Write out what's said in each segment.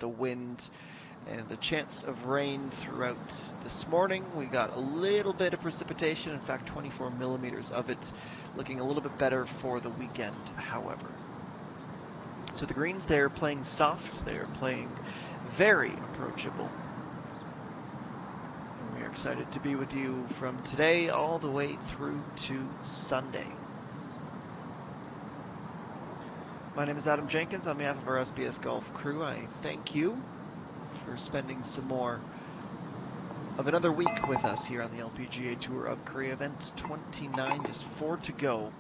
the wind and the chance of rain throughout this morning. We got a little bit of precipitation, in fact 24 millimeters of it, looking a little bit better for the weekend, however. So the greens, they're playing soft, they're playing very approachable. And we are excited to be with you from today all the way through to Sunday. My name is Adam Jenkins. On behalf of our SBS Golf crew, I thank you for spending some more of another week with us here on the LPGA Tour of Korea. Event 29, just 4 to go.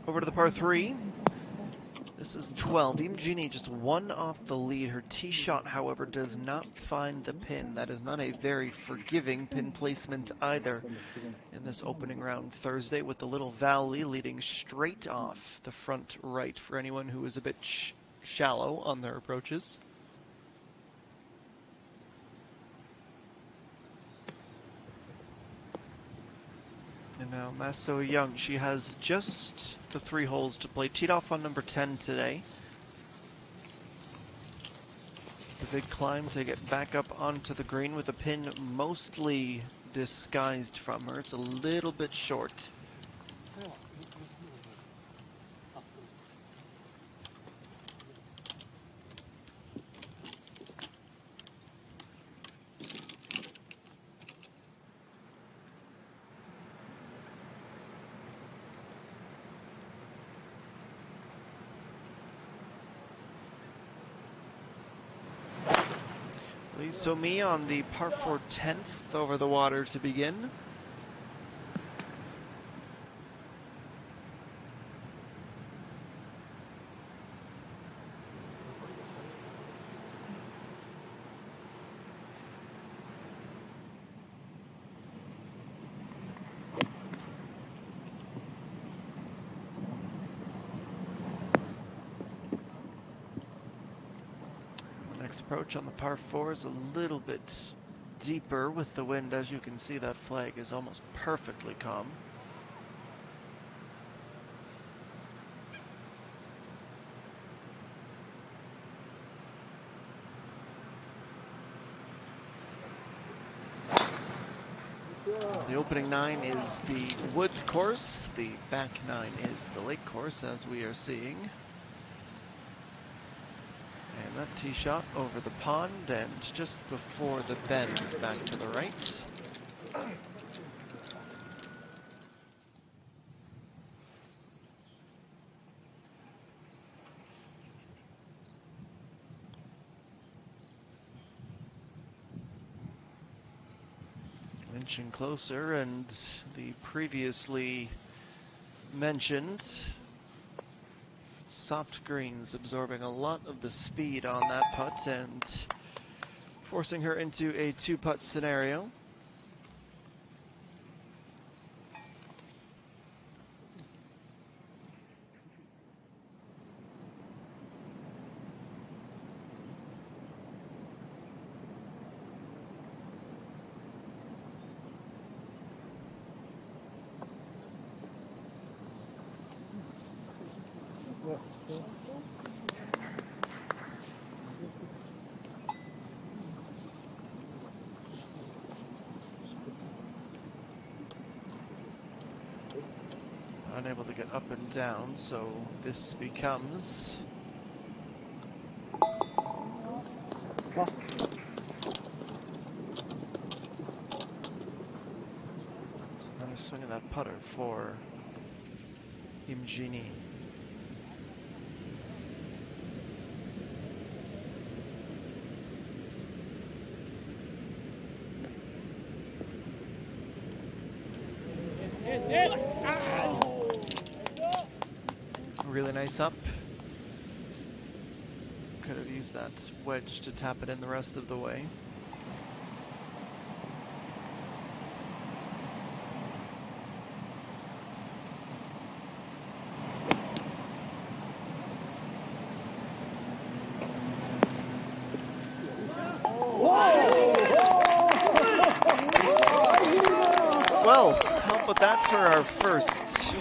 Over to the par 3. This is 12. ENG just one off the lead. Her tee shot, however, does not find the pin. That is not a very forgiving pin placement either in this opening round Thursday, with the little valley leading straight off the front right for anyone who is a bit shallow on their approaches. And now Ma So-young, she has just the 3 holes to play. Teed off on number 10 today. The big climb to get back up onto the green with a pin mostly disguised from her. It's a little bit short. Lee So-mi on the par 4 10th over the water to begin. Next approach on the par 4 is a little bit deeper with the wind. As you can see, that flag is almost perfectly calm. The opening 9 is the wood course. The back 9 is the lake course, as we are seeing. And that tee shot over the pond and just before the bend back to the right. Inching closer, and the previously mentioned soft greens absorbing a lot of the speed on that putt and forcing her into a 2-putt scenario. Unable to get up and down, so this becomes another swing of that putter for ENG. Really nice up. Could have used that wedge to tap it in the rest of the way. Well, how about that for our first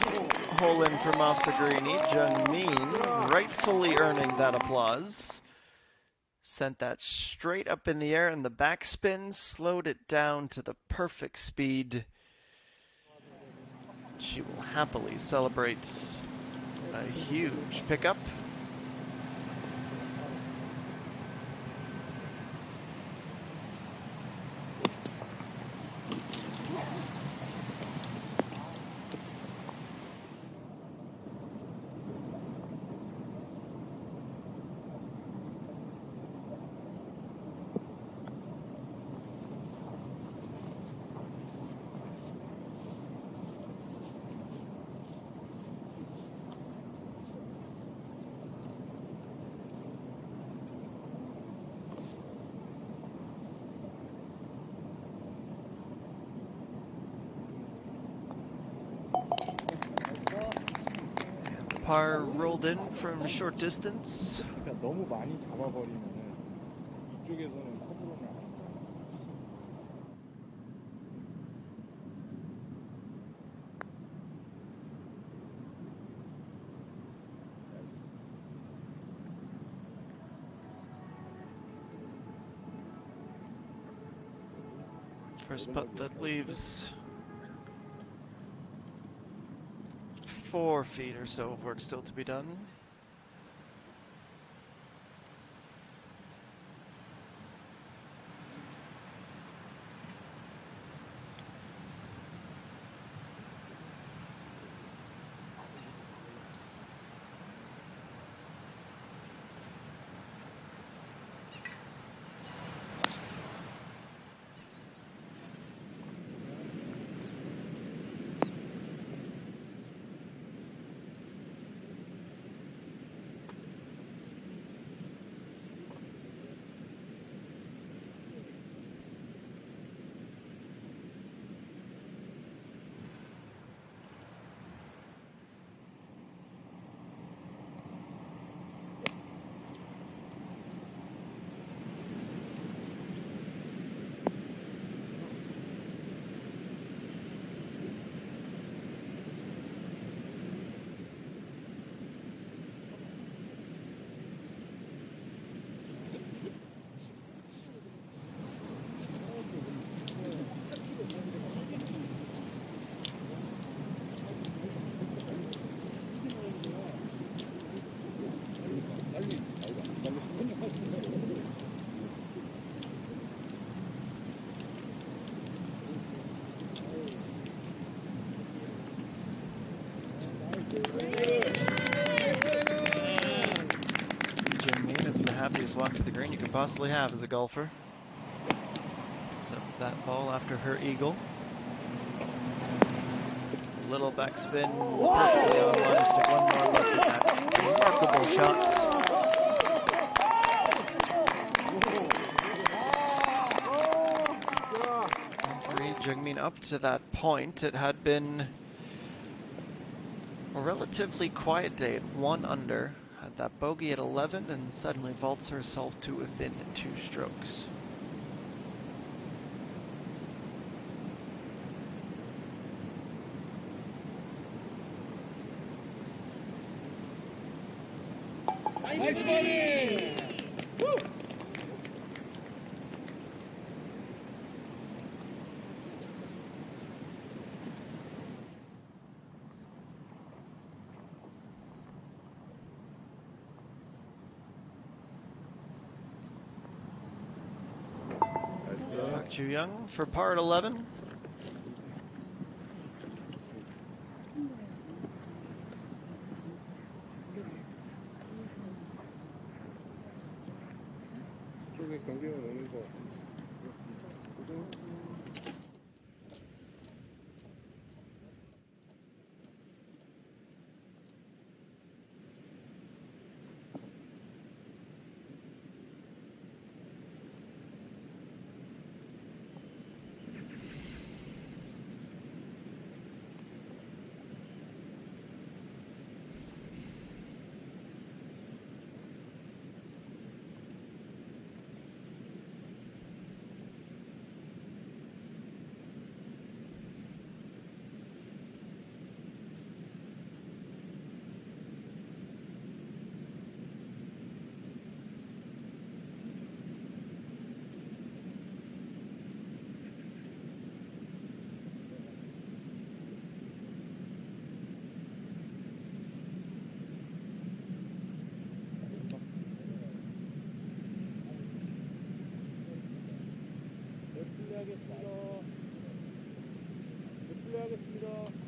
hole in from off the greenie? Jungmin rightfully earning that applause. Sent that straight up in the air, and the backspin slowed it down to the perfect speed. She will happily celebrate a huge pickup. Par rolled in from short distance. 너무 많이 잡아버리면 이쪽에서는 커브로는 안 돼. First putt that leaves 4 feet or so of work still to be done. Happiest walk to the green you could possibly have as a golfer. Picks up that ball after her eagle. Little backspin, perfectly on line. Take one more look at that remarkable shot. For Jungmin up to that point, it had been a relatively quiet day at 1 under. Had that bogey at 11 and suddenly vaults herself to within 2 strokes. Nice buddy! Woo! Ju Young for par at 11. 쪽에 경계가 오는 거. 플레이하겠습니다. 플레이하겠습니다.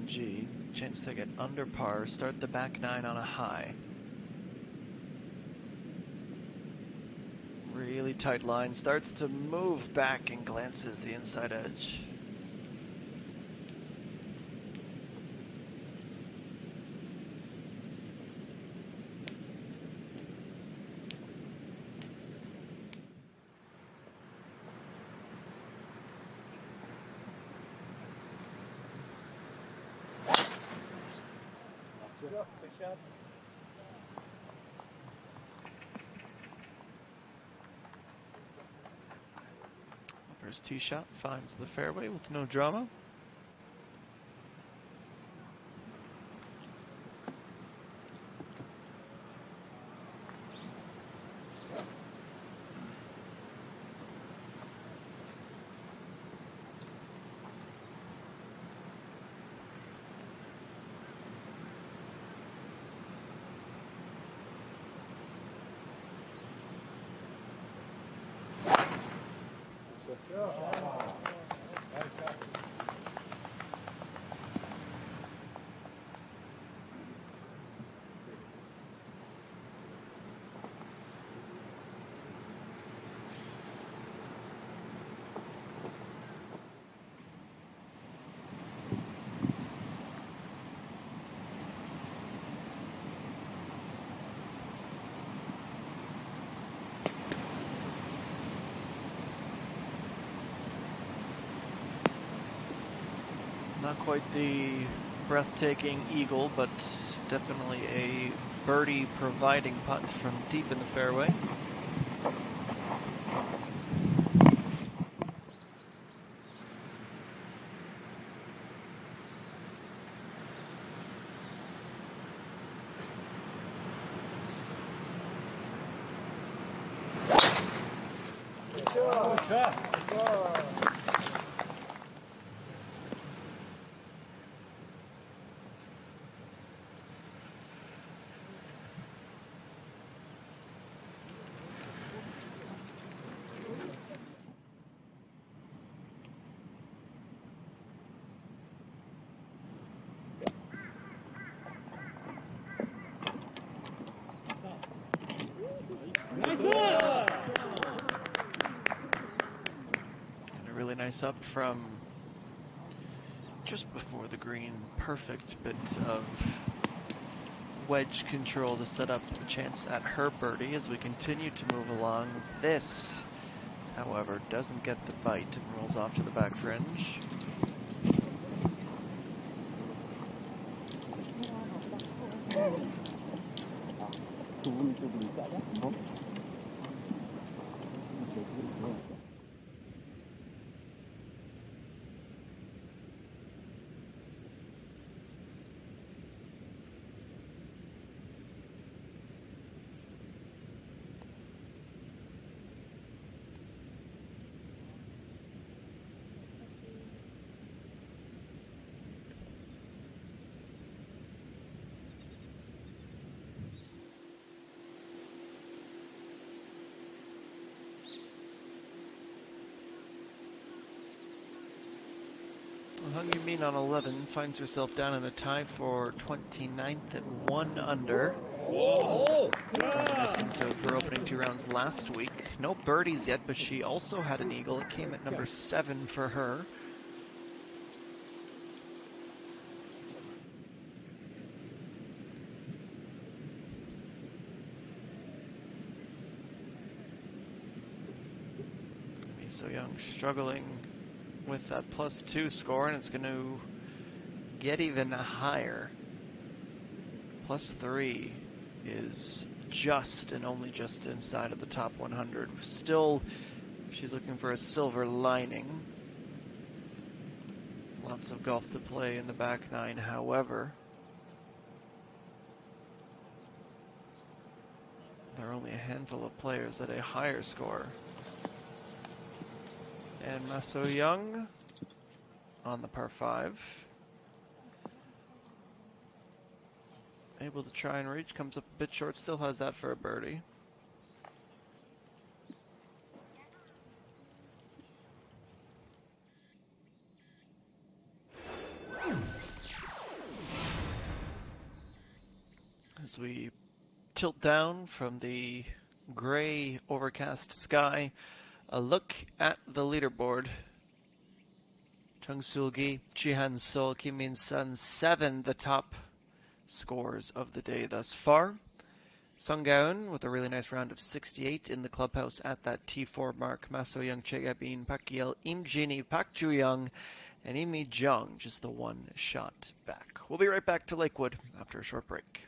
G, chance to get under par, start the back nine on a high. Really tight line, starts to move back and glances the inside edge. Good shot. First tee shot finds the fairway with no drama. Not quite the breathtaking eagle, but definitely a birdie providing putt from deep in the fairway. Nice up from just before the green. Perfect bit of wedge control to set up a chance at her birdie as we continue to move along. This, however, doesn't get the bite and rolls off to the back fringe. Hung Yumin on 11 finds herself down in a tie for 29th at 1 under. Reminiscent of her opening 2 rounds last week. No birdies yet, but she also had an eagle. It came at number 7 for her. So Young struggling with that +2 score, and it's going to get even higher. +3 is just and only just inside of the top 100. Still, she's looking for a silver lining. Lots of golf to play in the back nine, however. There are only only a handful of players at a higher score. And Maso Young on the par 5. Able to try and reach, comes up a bit short, still has that for a birdie. As we tilt down from the gray overcast sky, a look at the leaderboard. Chung Sul-gi, Jihan Sol, Kim Min-sun, 7 the top scores of the day thus far. Sunggaeun with a really nice round of 68 in the clubhouse at that T4 mark. Maso Young, Che Gabin, Park Gi-el, Im Jini, Park Ju-young, and Imi Jung just the one shot back. We'll be right back to Lakewood after a short break.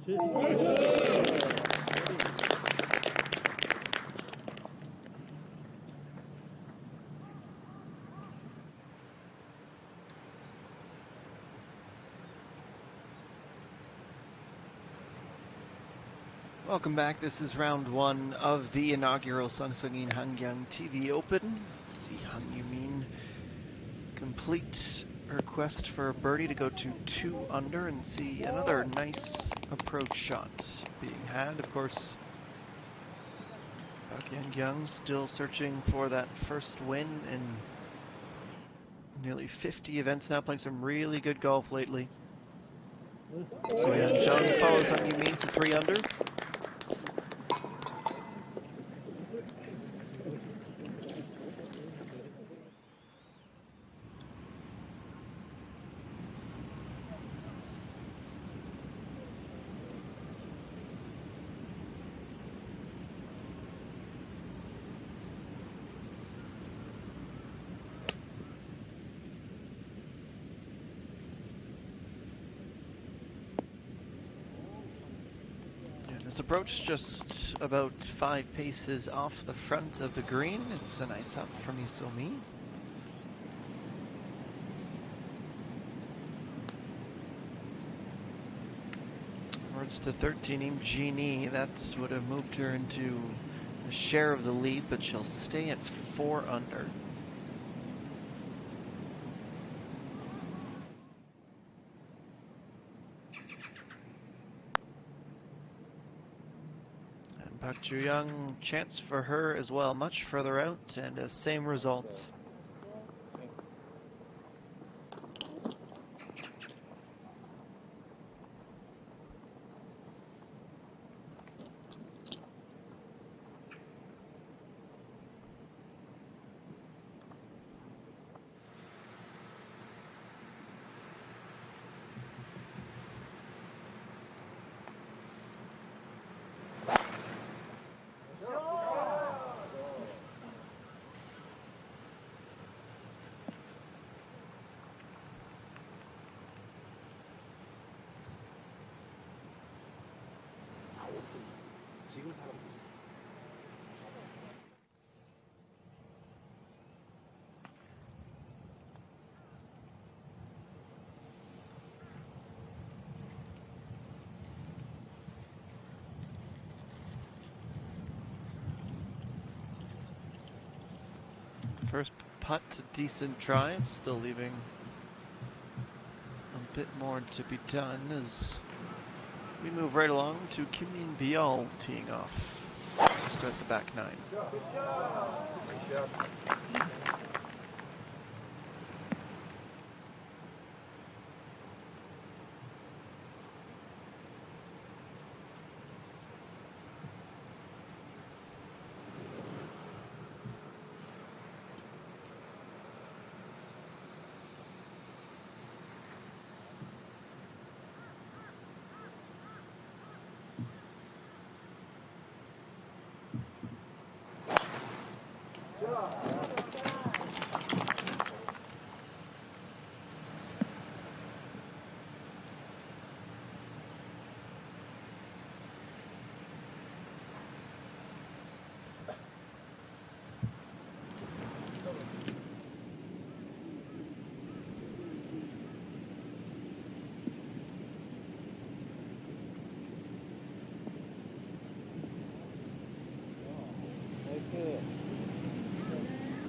Welcome back. This is round one of the inaugural Sangsangin Hangyang TV Open. See Han Yumin complete her quest for a birdie to go to 2 under and see another nice approach shot being had. Of course, Park Yang still searching for that first win in nearly 50 events now, playing some really good golf lately. So Yan Jung follows Han Yumin to 3 under. This approach just about 5 paces off the front of the green. It's a nice up from Isomi. Towards the 13 Genie, that would have moved her into a share of the lead, but she'll stay at 4 under. Park Ju-young, chance for her as well, much further out, and the same results. First putt, decent drive, still leaving a bit more to be done as we move right along to Kim Min Bial teeing off to start the back 9.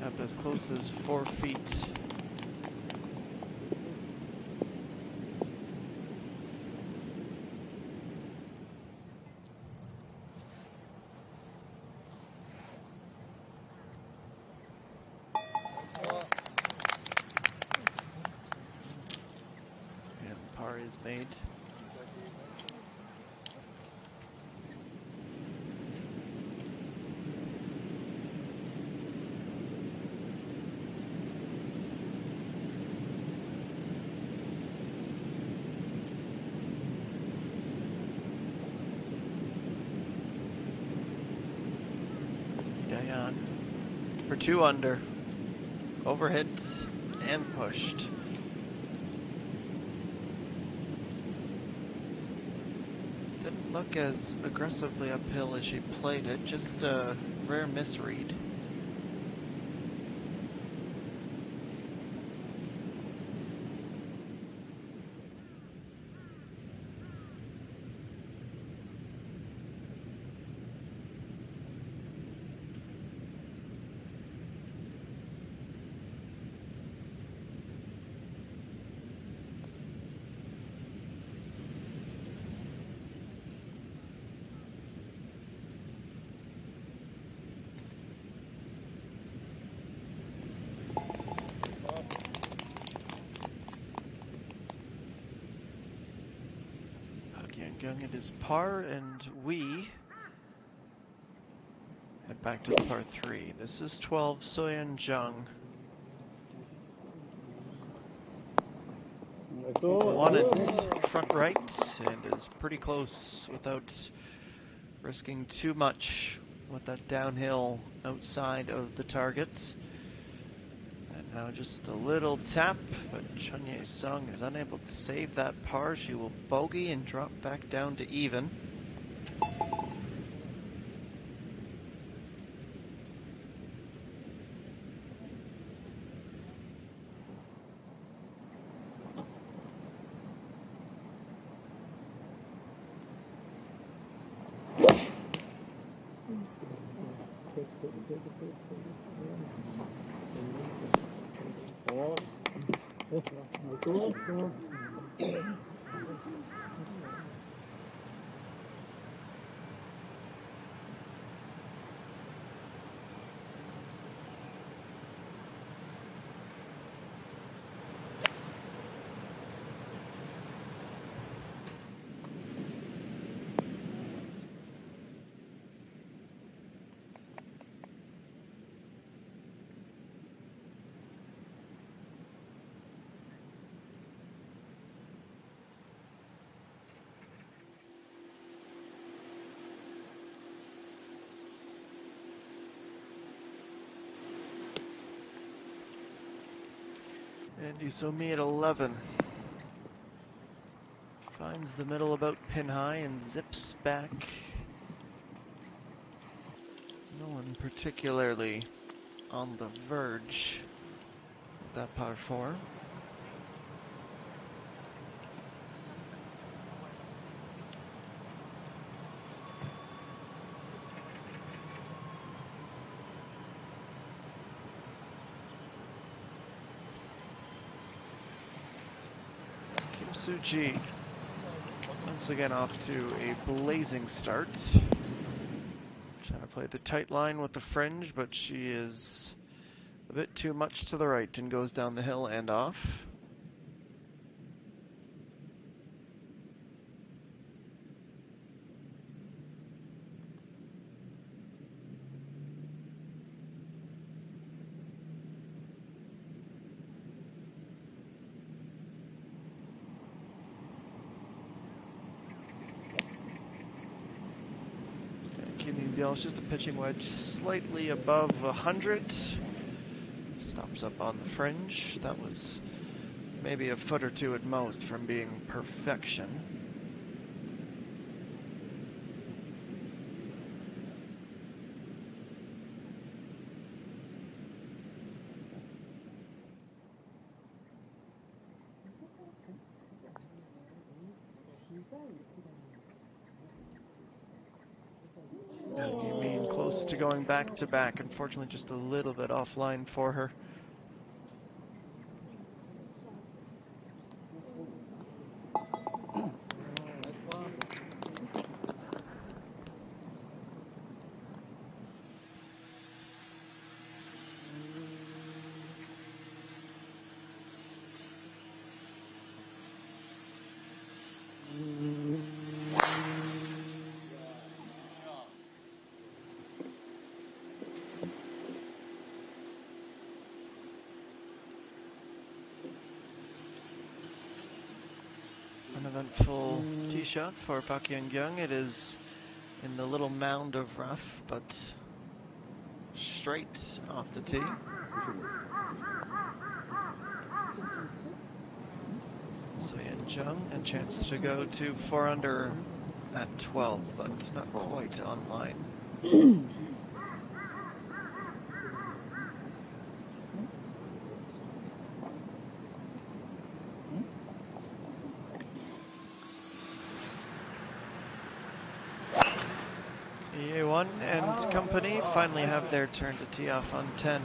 Up as close as 4 feet. And par is made. For 2 under, overhit and pushed. The look as aggressively uphill as she played it, just a rare misread. Young, it is par, and we head back to the par 3. This is 12, Soyeon Jung. Won it front right and is pretty close without risking too much with that downhill outside of the target. And now just a little tap, but Chun Ye-sung is unable to save that par. She will bogey and drop back down to even. And Isomi at 11. Finds the middle about pin high and zips back. No one particularly on the verge of that par 4. Suji once again off to a blazing start. Trying to play the tight line with the fringe, but she is a bit too much to the right and goes down the hill and off. It's just a pitching wedge slightly above 100. Stops up on the fringe. That was maybe a foot or two at most from being perfection. To going back to back, unfortunately just a little bit offline for her. Uneventful tee shot for Park Hyun-kyung. It is in the little mound of rough, but straight off the tee. Soyeon Jung, a chance to go to 4 under at 12, but not quite online. EA1 and company finally have their turn to tee off on 10.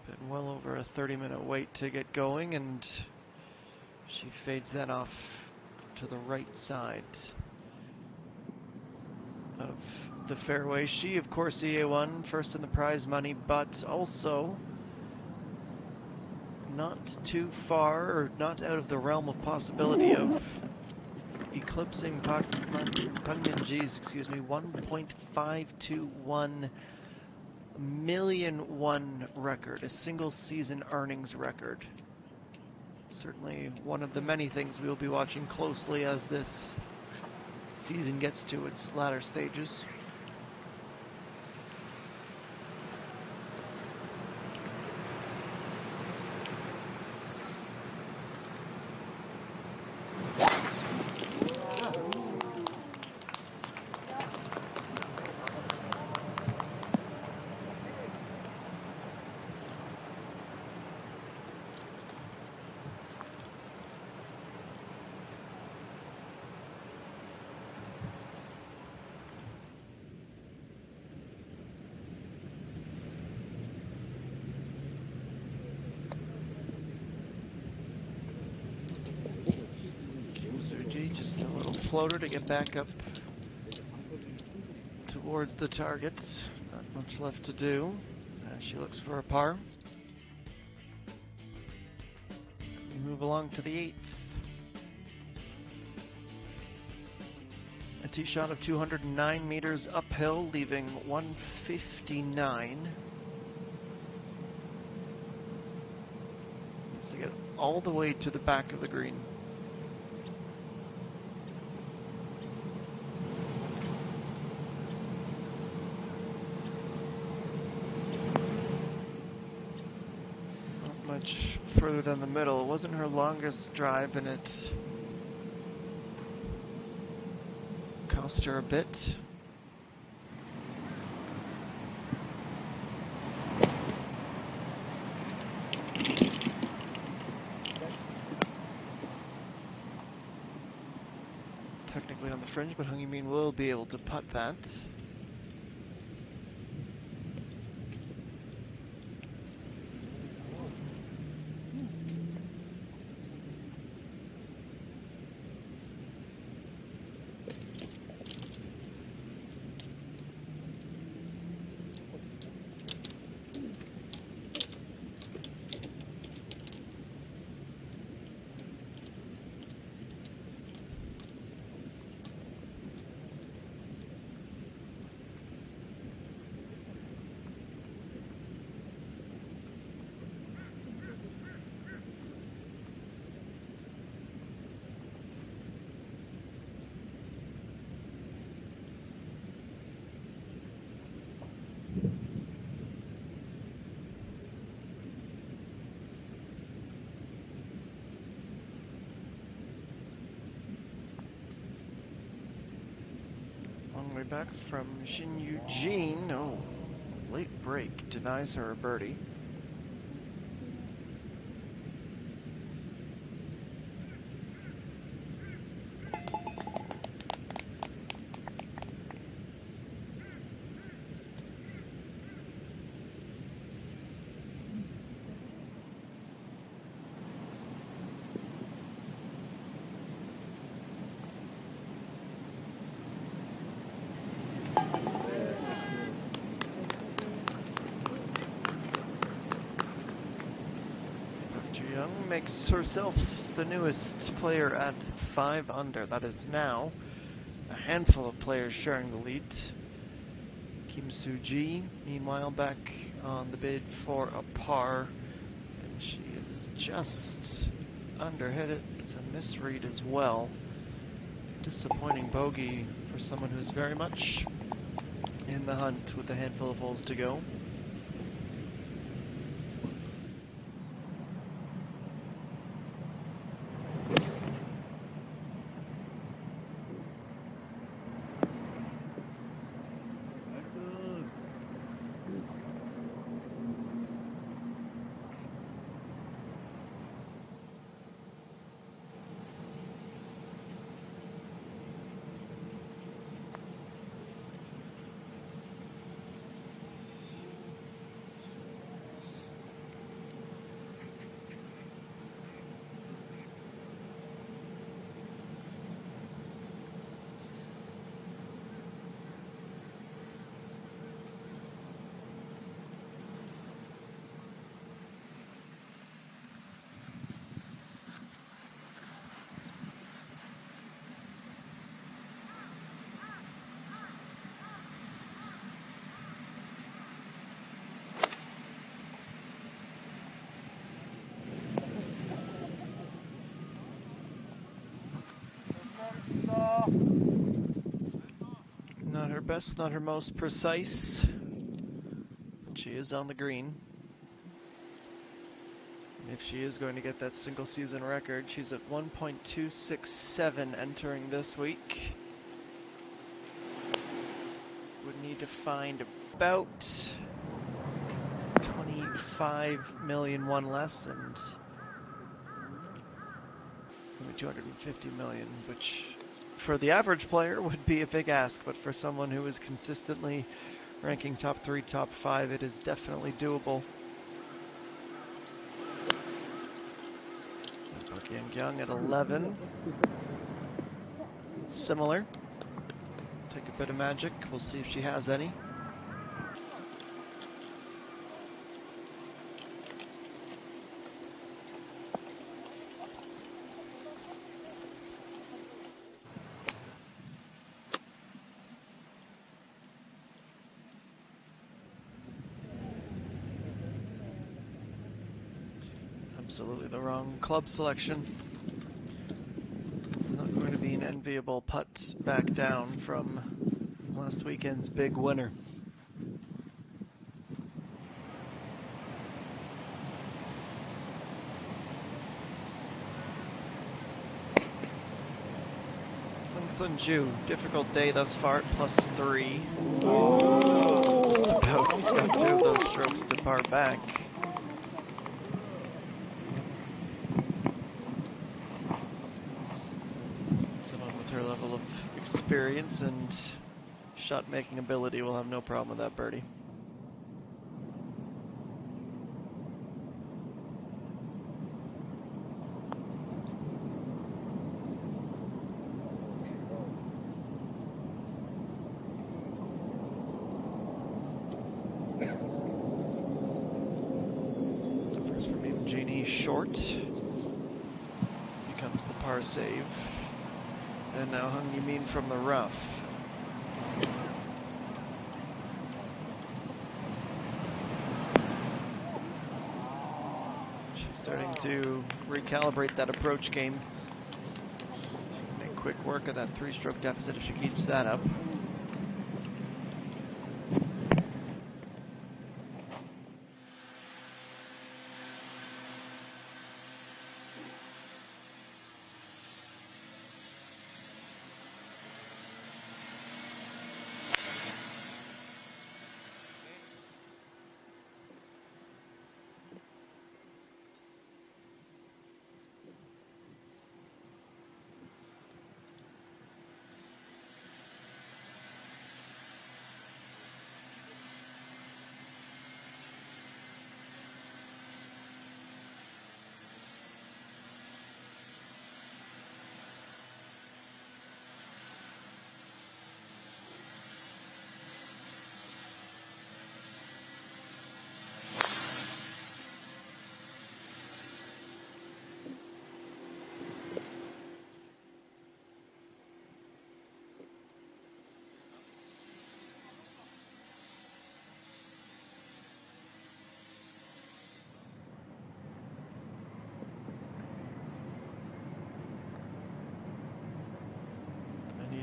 Been well over a 30-minute wait to get going, and she fades that off to the right side of the fairway. She, of course, EA1, first in the prize money, but also not too far, or not out of the realm of possibility of eclipsing Pangminji's, 1.521 million won record, a single season earnings record. Certainly one of the many things we will be watching closely as this season gets to its latter stages. Just a little floater to get back up towards the target. Not much left to do. She looks for a par. We move along to the 8th. A tee shot of 209 meters uphill, leaving 159. Needs to get all the way to the back of the green. Much further than the middle. It wasn't her longest drive, and it cost her a bit. Technically on the fringe, but Hung Min will be able to putt that. Way back from Shin Eugene. Oh, late break denies her a birdie. Makes herself the newest player at 5 under. That is now a handful of players sharing the lead. Kim Soo-ji, meanwhile, back on the bid for a par, and she is just underhit it. It's a misread as well. Disappointing bogey for someone who's very much in the hunt with a handful of holes to go. best, not her most precise. She is on the green. If she is going to get that single season record, she's at 1.267 entering this week. Would need to find about 25 million, one less, and maybe 250 million, which for the average player would be a big ask, but for someone who is consistently ranking top 3, top 5, it is definitely doable. Young at 11. Similar. Take a bit of magic. We'll see if she has any. Absolutely the wrong club selection. It's not going to be an enviable putt back down from last weekend's big winner. Sunju, difficult day thus far, +3. Just about got 2 of those strokes to par back. Someone with her level of experience and shot-making ability will have no problem with that birdie. First from Imjini, short. Becomes the par save. And now Hung Yumin from the rough. She's starting to recalibrate that approach game. Make quick work of that 3-stroke deficit if she keeps that up.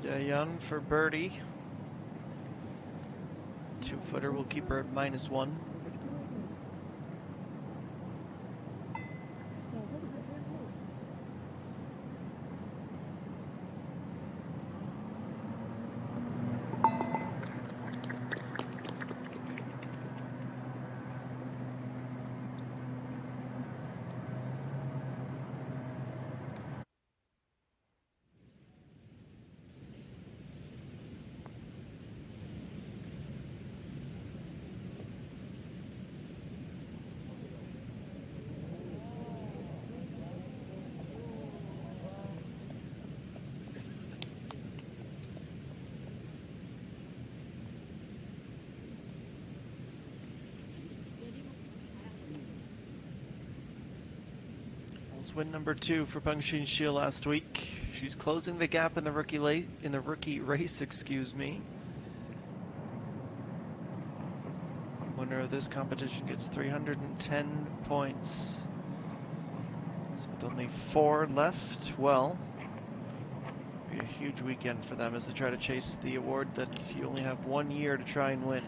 Yun for birdie. 2-footer will keep her at -1. Win number 2 for Peng Xinxue last week. She's closing the gap in the rookie race, excuse me. Winner of this competition gets 310 points. So with only 4 left, well, Be a huge weekend for them as they try to chase the award that you only have 1 year to try and win.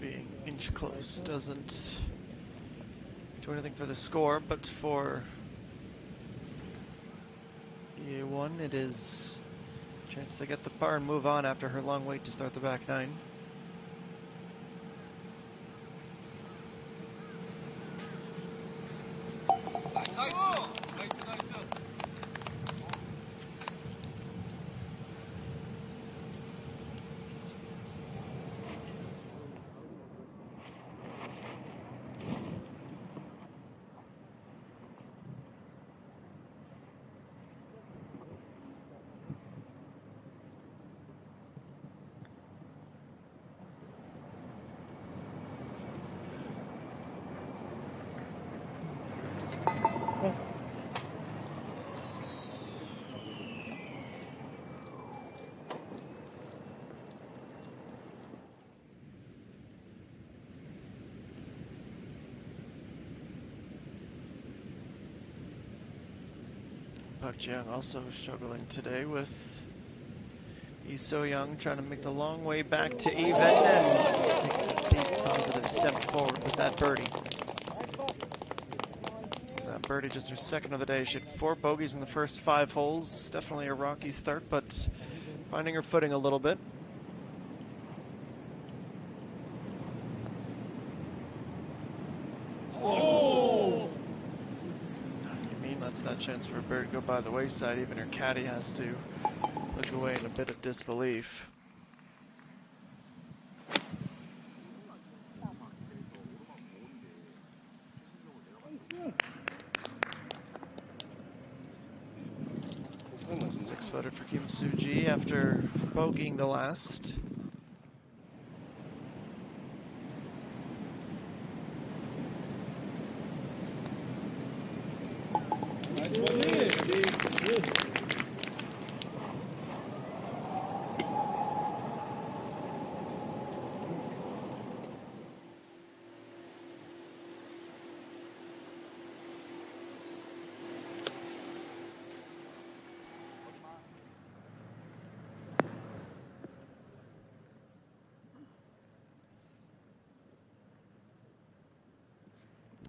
Being inch close doesn't do anything for the score, but for EA1 it is a chance to get the par and move on after her long wait to start the back nine. Park Jiang also struggling today with Lee So Young trying to make the long way back to even and takes a deep positive step forward with that birdie. That birdie just her second of the day. She had 4 bogeys in the first 5 holes. Definitely a rocky start, but finding her footing a little bit. That chance for a bird to go by the wayside. Even her caddy has to look away in a bit of disbelief. Six-footer for Kim Soo-ji after bogeying the last.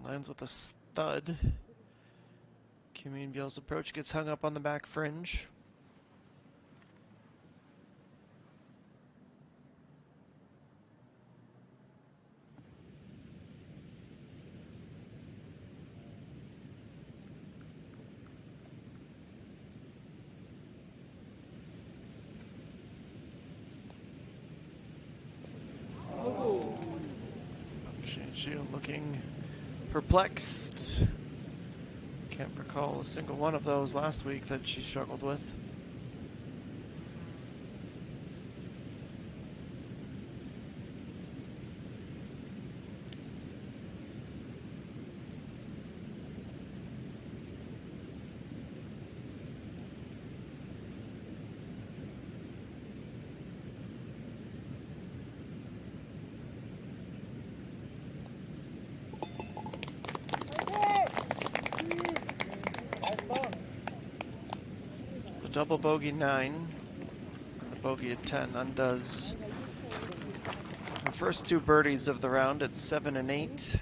Lands with a stud. Kim Min-byul's approach gets hung up on the back fringe. Shin looking perplexed. Can't recall a single one of those last week that she struggled with. Double bogey 9, and the bogey at 10 undoes the first 2 birdies of the round at 7 and 8.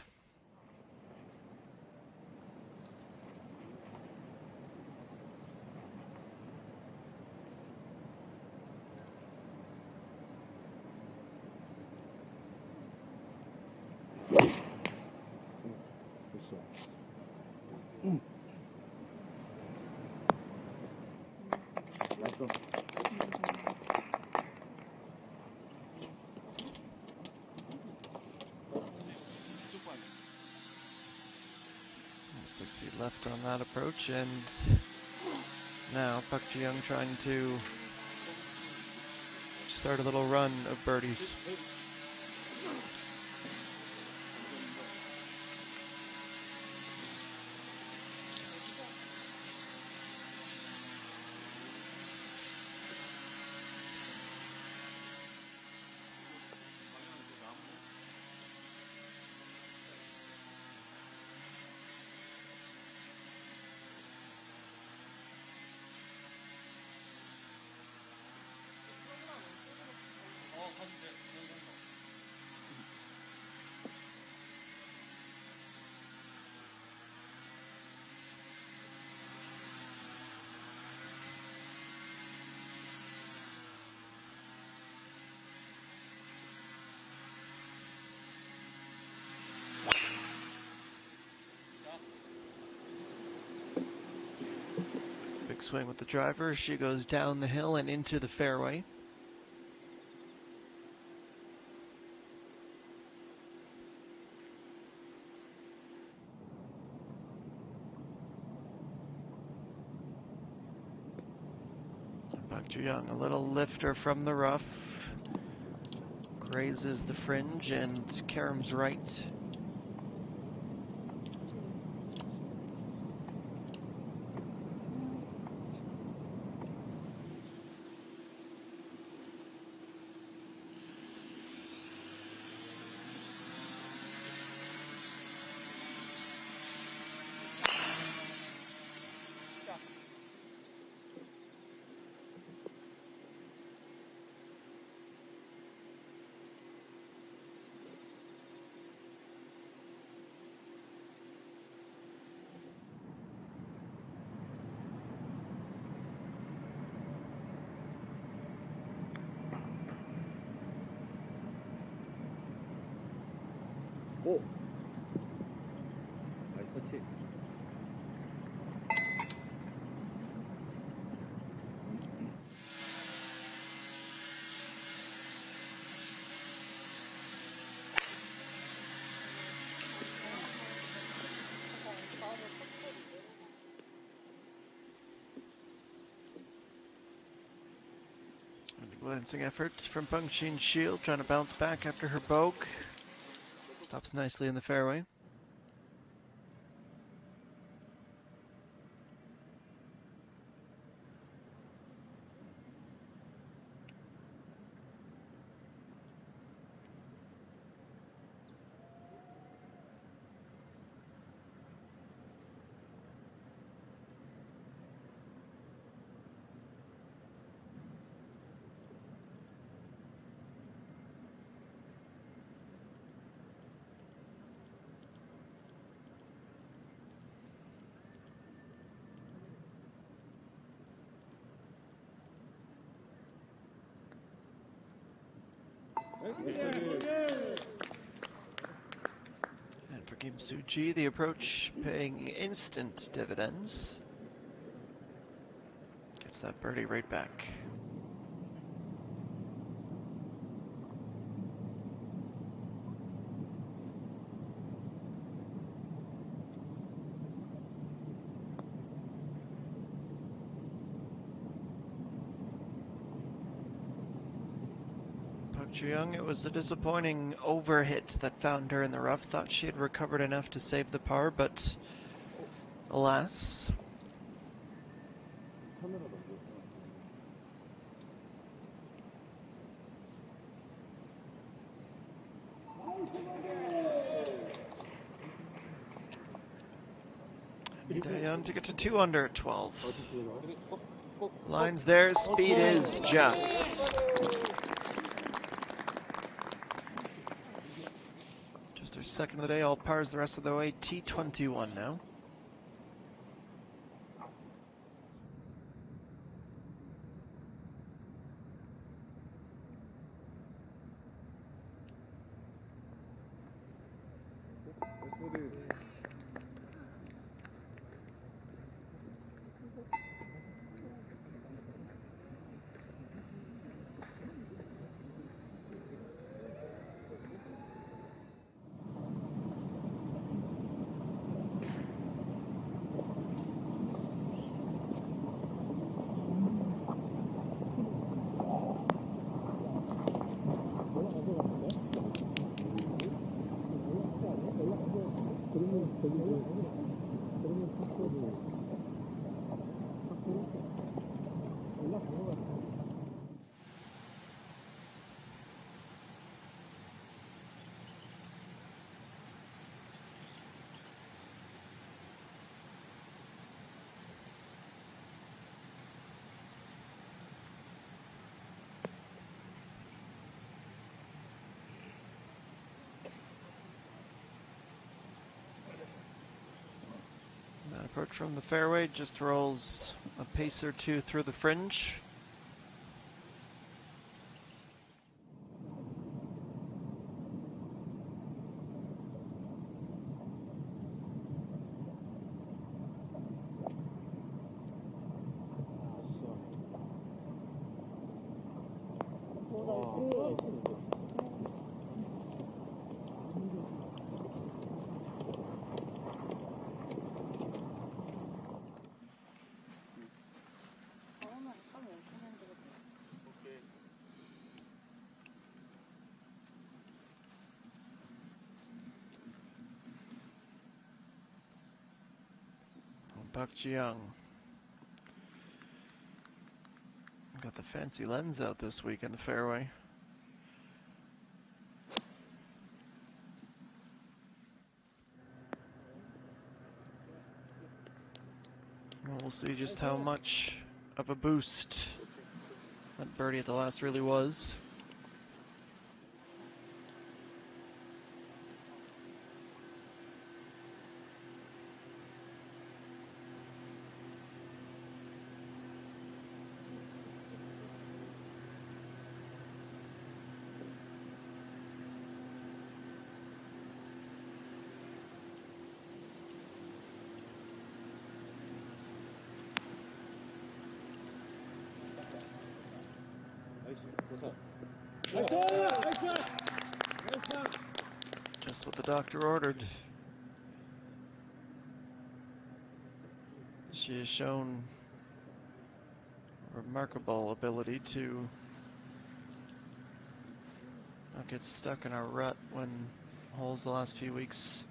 left on that approach, and now Park Ji-young trying to start a little run of birdies. Big swing with the driver. She goes down the hill and into the fairway. Park Ji-young, a little lifter from the rough. Grazes the fringe and caroms right. 오! 나이스 터치. Glancing effort from Peng Shield, trying to bounce back after her bogue. Stops nicely in the fairway. And for Kim Soo-ji, the approach paying instant dividends. Gets that birdie right back. Ji-young, it was a disappointing overhit that found her in the rough. Thought she had recovered enough to save the par, but alas. Daeyeon to get to 2 under at 12. Lines there, speed is just. Their second of the day, all pars the rest of the way. T21 now. Approach from the fairway, just rolls a pace or two through the fringe. Park Ji-young. Got the fancy lens out this week in the fairway. Well, we'll see just how much of a boost that birdie at the last really was. Just what the doctor ordered. She has shown remarkable ability to not get stuck in a rut when holes the last few weeks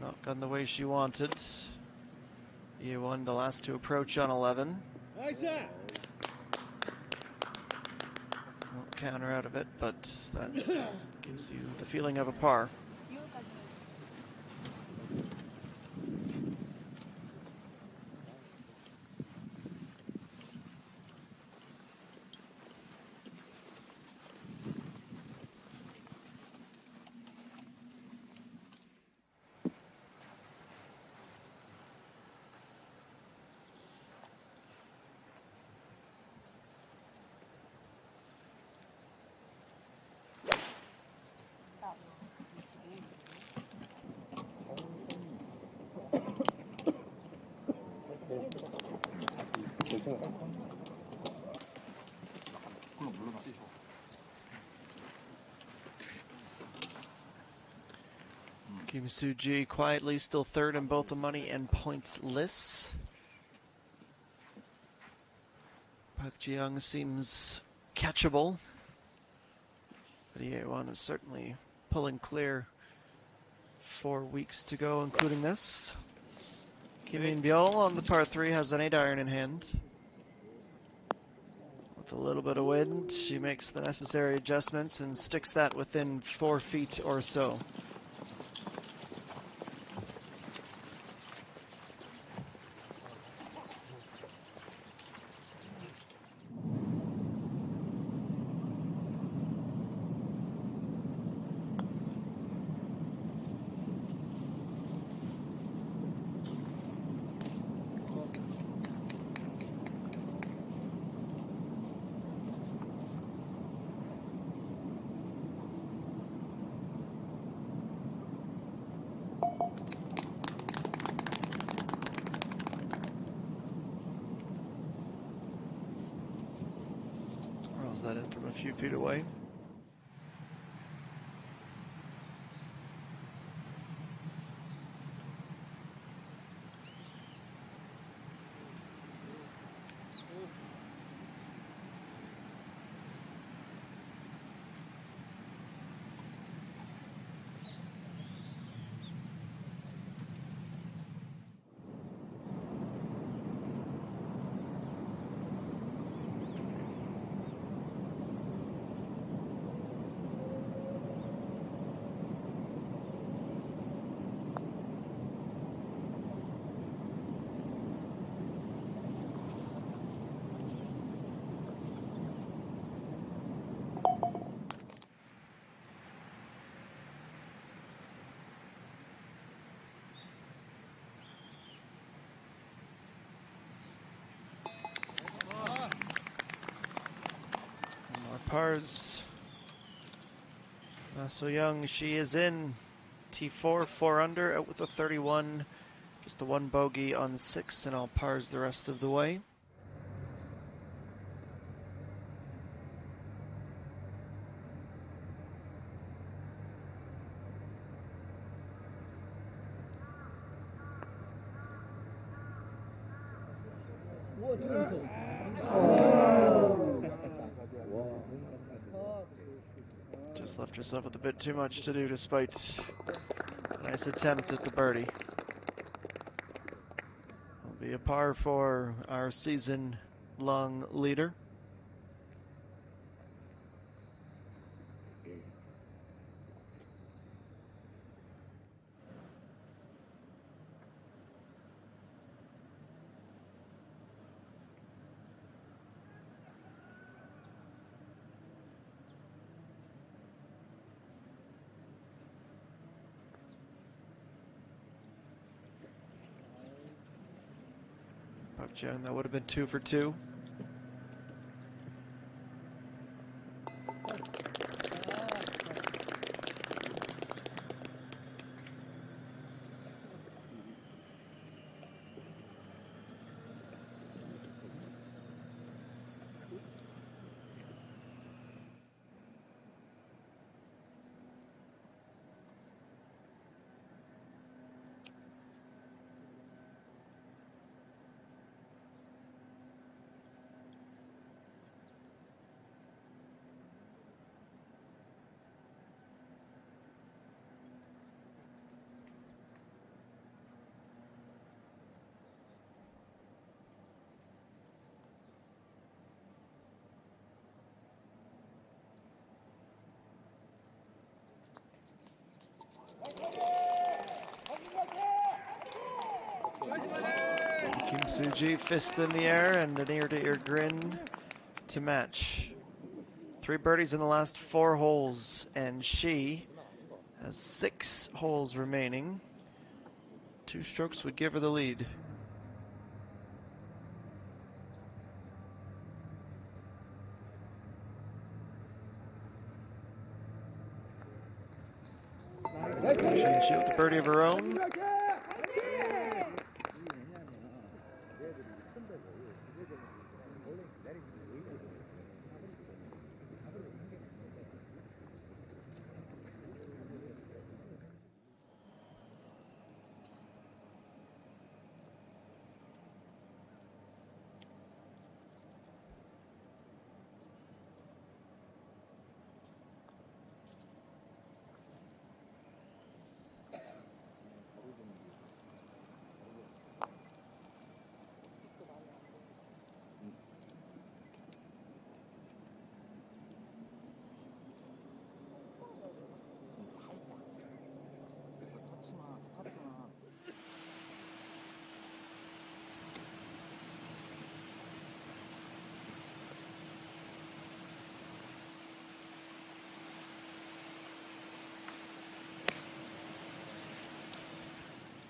not gone the way she wanted. E1 the last to approach on 11. Nice shot. Won't counter out of it, but that gives you the feeling of a par. Kim Soo-ji quietly still third in both the money and points lists. Park Ji-young seems catchable, but E1 is certainly pulling clear. 4 weeks to go, including this. Kim In-byul on the par 3 has an 8-iron in hand. With a little bit of wind, she makes the necessary adjustments and sticks that within 4 feet or so. Rolls that in from a few feet away. pars. So Young, she is in T4, 4 under, out with a 31. Just the one bogey on 6, and all pars the rest of the way. Just left herself with a bit too much to do despite a nice attempt at the birdie. Will be a par for our season-long leader. Jen, that would have been 2 for 2. Kim Soo-ji, fist in the air and an ear-to-ear grin to match. 3 birdies in the last 4 holes, and she has 6 holes remaining. 2 strokes would give her the lead. She with the birdie of her own.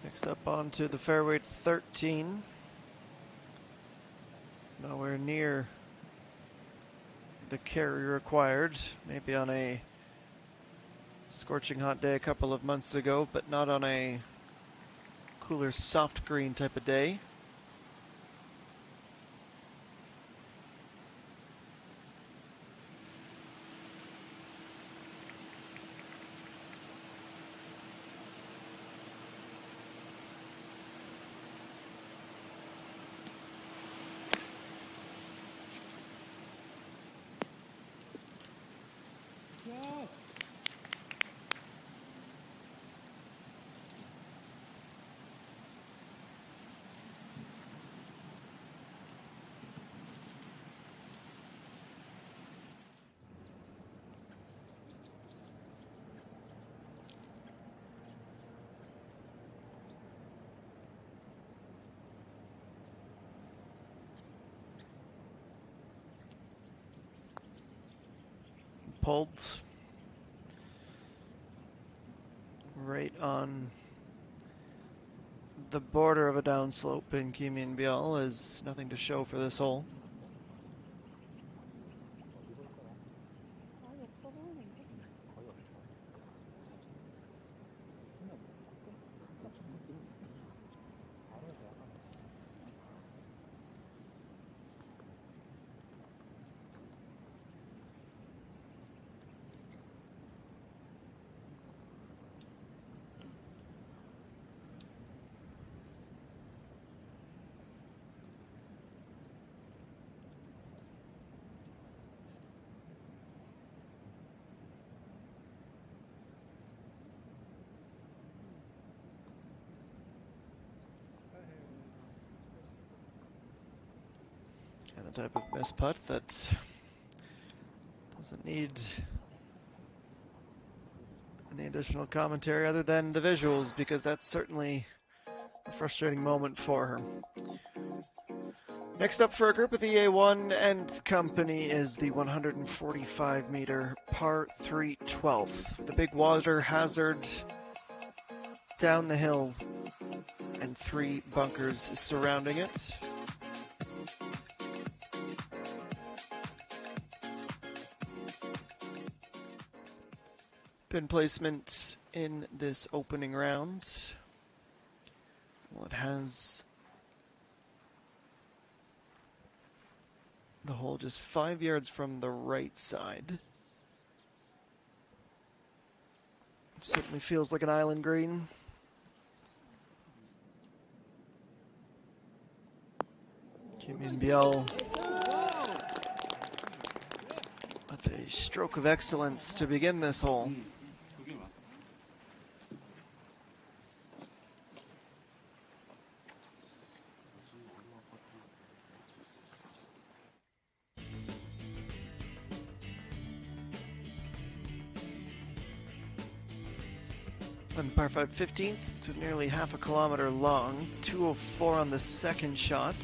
Next up onto the fairway 13. Nowhere near the carry required. Maybe on a scorching hot day a couple of months ago, but not on a cooler soft green type of day. Pulled right on the border of a downslope in Kim Min Bial is nothing to show for this hole. The type of miss putt that doesn't need any additional commentary other than the visuals, because that's certainly a frustrating moment for her. Next up for a group of EA1 and company is the 145-meter par 3 12th. The big water hazard down the hill and 3 bunkers surrounding it. Pin placement in this opening round. Well, it has the hole just 5 yards from the right side. It certainly feels like an island green. Kim In-byul with a stroke of excellence to begin this hole. On the par 5 15th, nearly half a kilometer long, 204 on the second shot.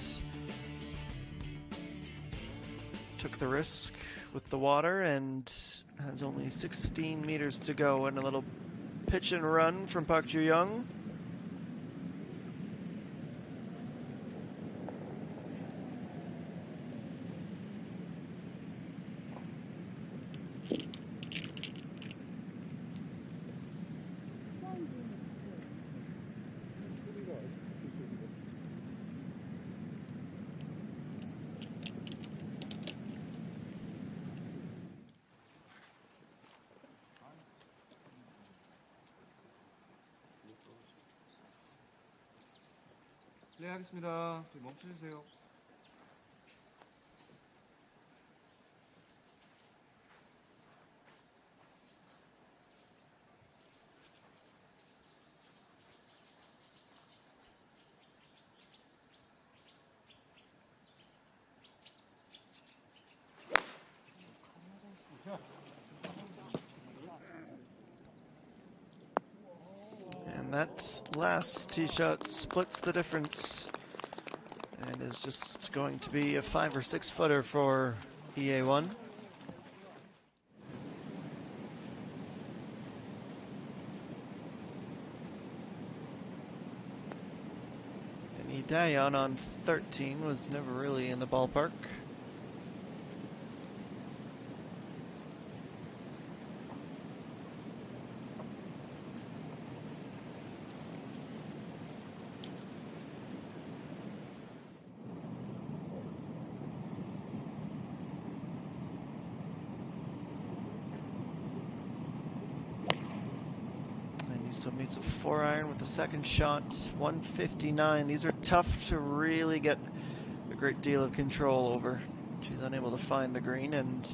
Took the risk with the water and has only 16 meters to go, and a little pitch and run from Park Ju-young. 네, 하겠습니다. 멈춰주세요. And that last tee shot splits the difference and is just going to be a 5 or 6 footer for EA1. And Daeyeon on 13 was never really in the ballpark. So meets a 4-iron with the second shot, 159. These are tough to really get a great deal of control over. She's unable to find the green and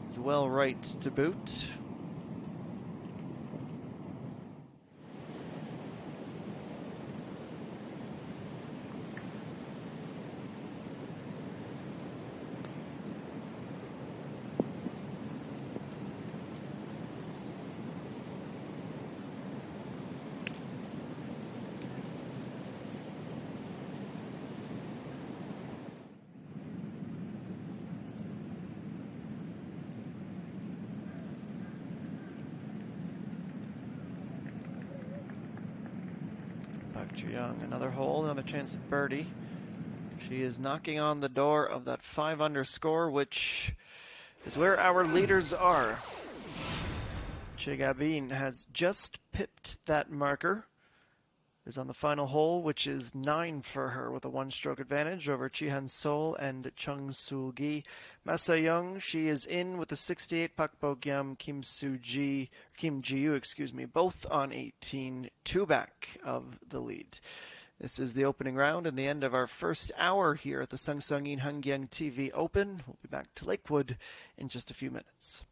is well right to boot. Young, another hole, another chance at birdie. She is knocking on the door of that 5 under score, which is where our leaders are. Che Gabin has just pipped that marker. Is on the final hole, which is 9 for her with a 1-stroke advantage over Chi Han-sol and Chung Sul-gi. Ma Se-young, she is in with the 68. Pak Bo-gyam, Kim Ji-yu, both on 18, 2 back of the lead. This is the opening round and the end of our first hour here at the Sangsangin Hanggang TV Open. We'll be back to Lakewood in just a few minutes.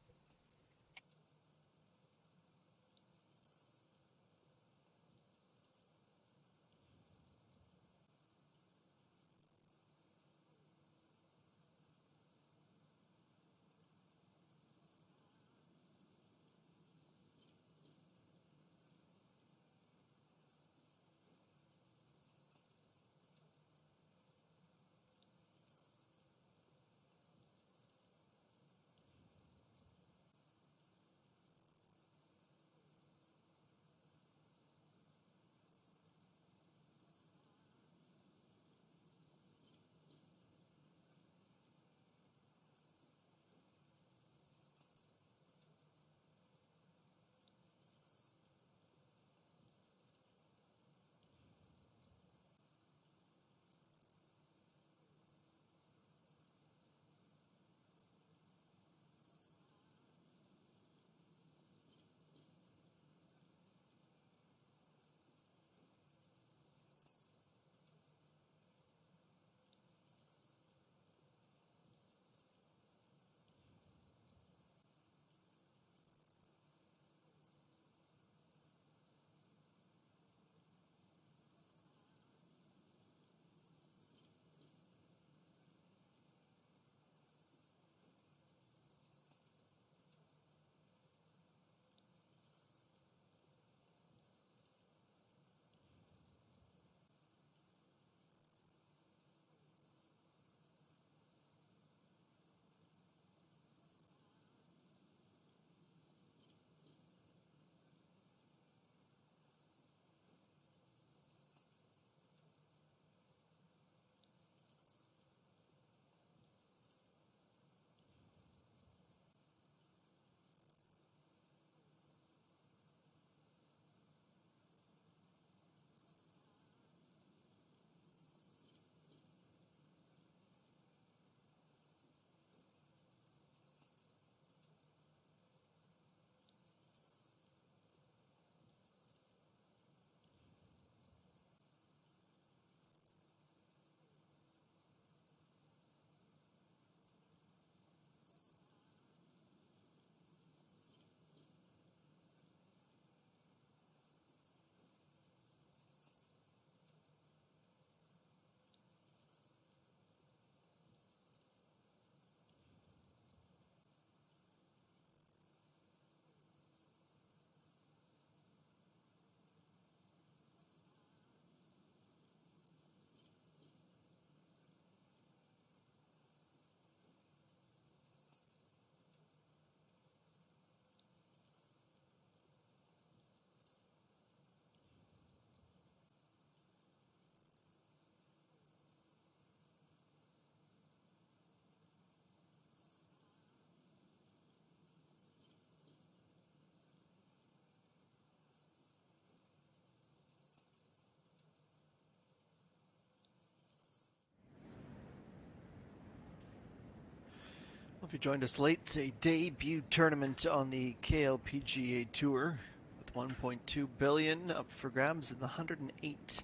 If you joined us late, a debut tournament on the KLPGA Tour with 1.2 billion up for grabs and the 108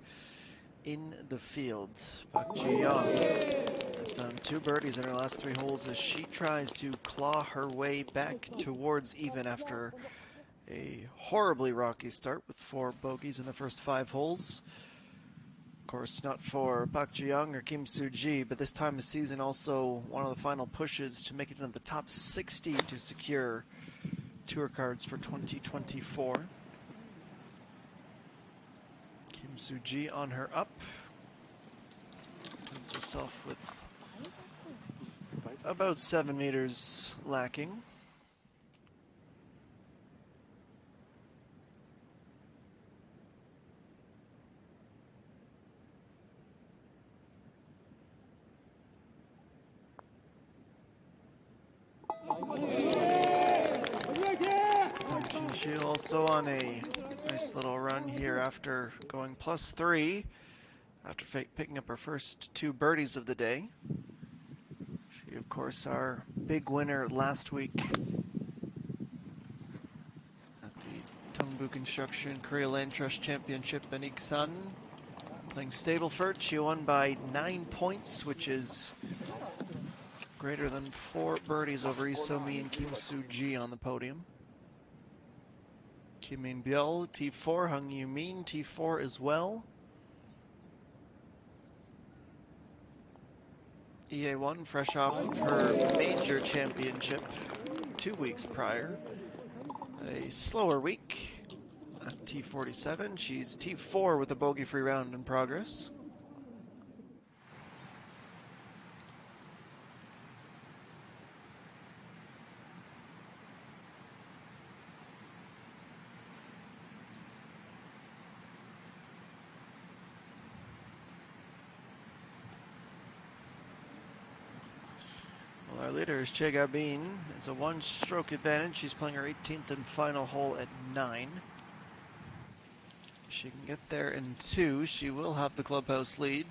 in the field. Park Ji-young has found 2 birdies in her last 3 holes as she tries to claw her way back towards even after a horribly rocky start with 4 bogeys in the first 5 holes. Of course, not for Park Ji-young or Kim Soo-ji, but this time of season also one of the final pushes to make it into the top 60 to secure tour cards for 2024. Kim Soo-ji on her up. Finds herself with about 7 meters lacking. She also on a nice little run here after going +3 after picking up her first 2 birdies of the day. She, of course, our big winner last week at the Tongbu Construction Korea Land Trust Championship in Iksan. Playing Stableford, she won by 9 points, which is greater than 4 birdies over Lee So-mi and Kim Soo-ji on the podium. Kim Min-byul, T4, Hung Yoo-min, T4 as well. EA1, fresh off of her major championship 2 weeks prior. A slower week at T47. She's T4 with a bogey-free round in progress. Our leader is Che Gabin. It's a 1-stroke advantage. She's playing her 18th and final hole at 9. If she can get there in 2, she will have the clubhouse lead.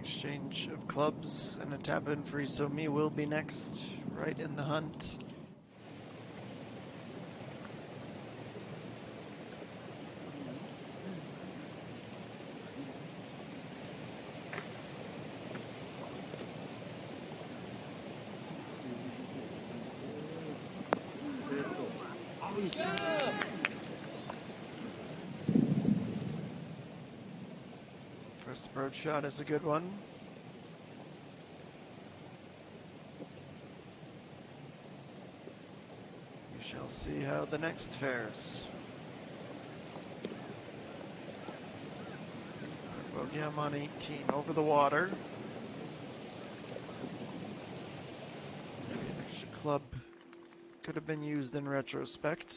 Exchange of clubs and a tap in for Lee So-mi will be next, right in the hunt. First approach shot is a good one. We shall see how the next fares. Bogey on 18 over the water. Maybe an extra club could have been used in retrospect.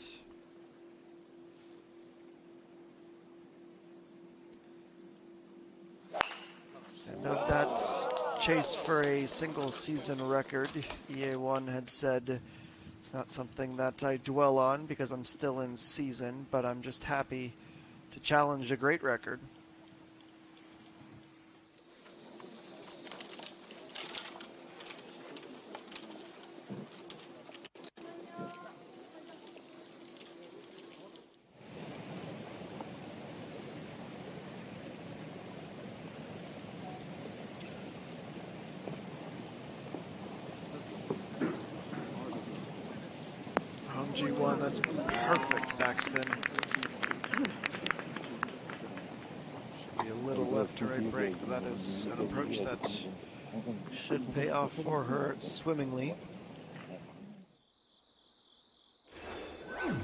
And of that chase for a single season record, EA1 had said, it's not something that I dwell on because I'm still in season, but I'm just happy to challenge a great record. G1. That's perfect backspin. Should be a little left to right break, but that is an approach that should pay off for her swimmingly. At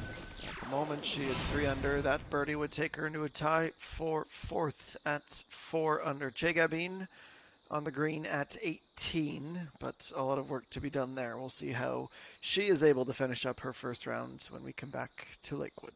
the moment, she is 3 under. That birdie would take her into a tie for 4th at 4 under. Che Gabin on the green at 18, but a lot of work to be done there. We'll see how she is able to finish up her first round when we come back to Lakewood.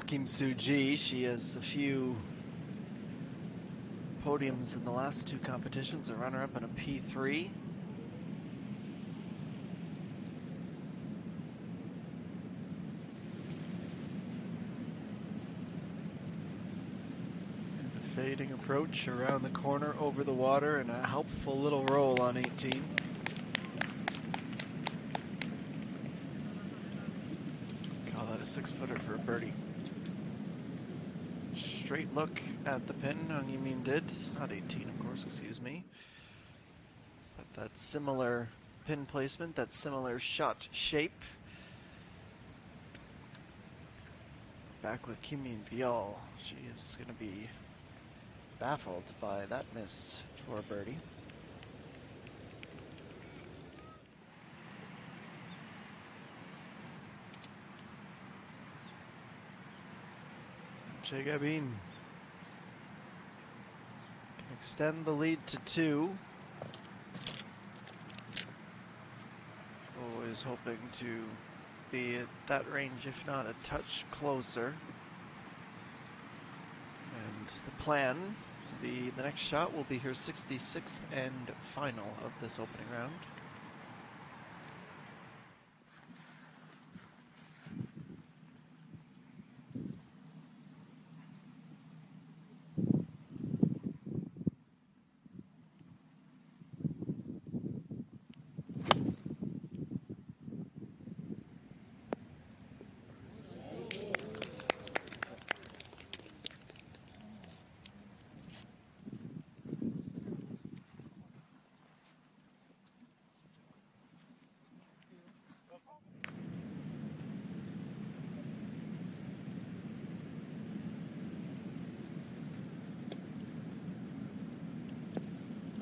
Kim Soo-ji, she has a few podiums in the last 2 competitions, a runner-up and a P3. And a fading approach around the corner over the water and a helpful little roll on 18. that a 6-footer for a birdie. Straight look at the pin, Hung Min did. Not 18, of course, excuse me. But that similar pin placement, that similar shot shape. Back with Kim Min Bial. She is going to be baffled by that miss for a birdie. Che Gabin can extend the lead to 2. Always hoping to be at that range, if not a touch closer. And the plan will be the next shot will be her 66th and final of this opening round.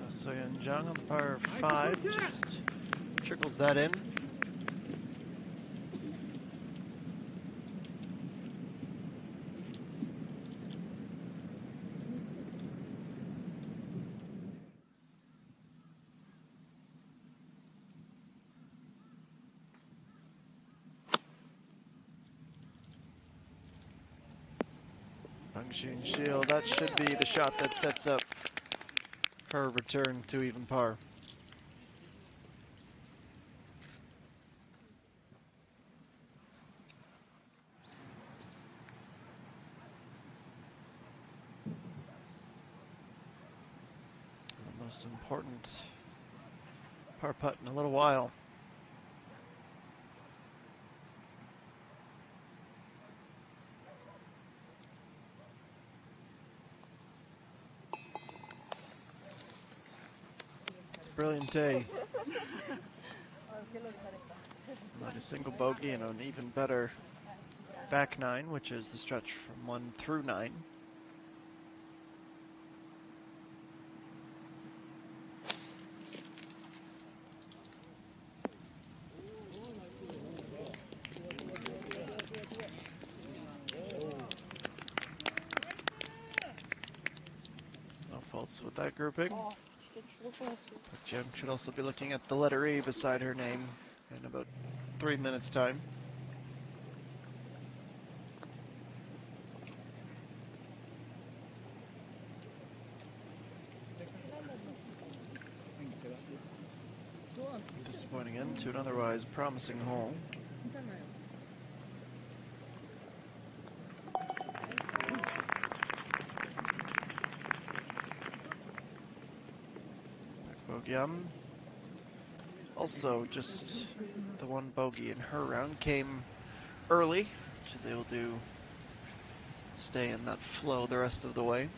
Soyeon Jung on the par 5 just trickles that in. Bang Shil, that should be the shot that sets up her return to even par. The most important par putt in a little while. It's a brilliant day. Not a single bogey and an even better back 9, which is the stretch from 1 through 9. No faults with that grouping. But Jim should also be looking at the letter E beside her name in about 3 minutes' time. Disappointing end to an otherwise promising hole. Bogyam. Also, just the one bogey in her round came early. She's able to stay in that flow the rest of the way.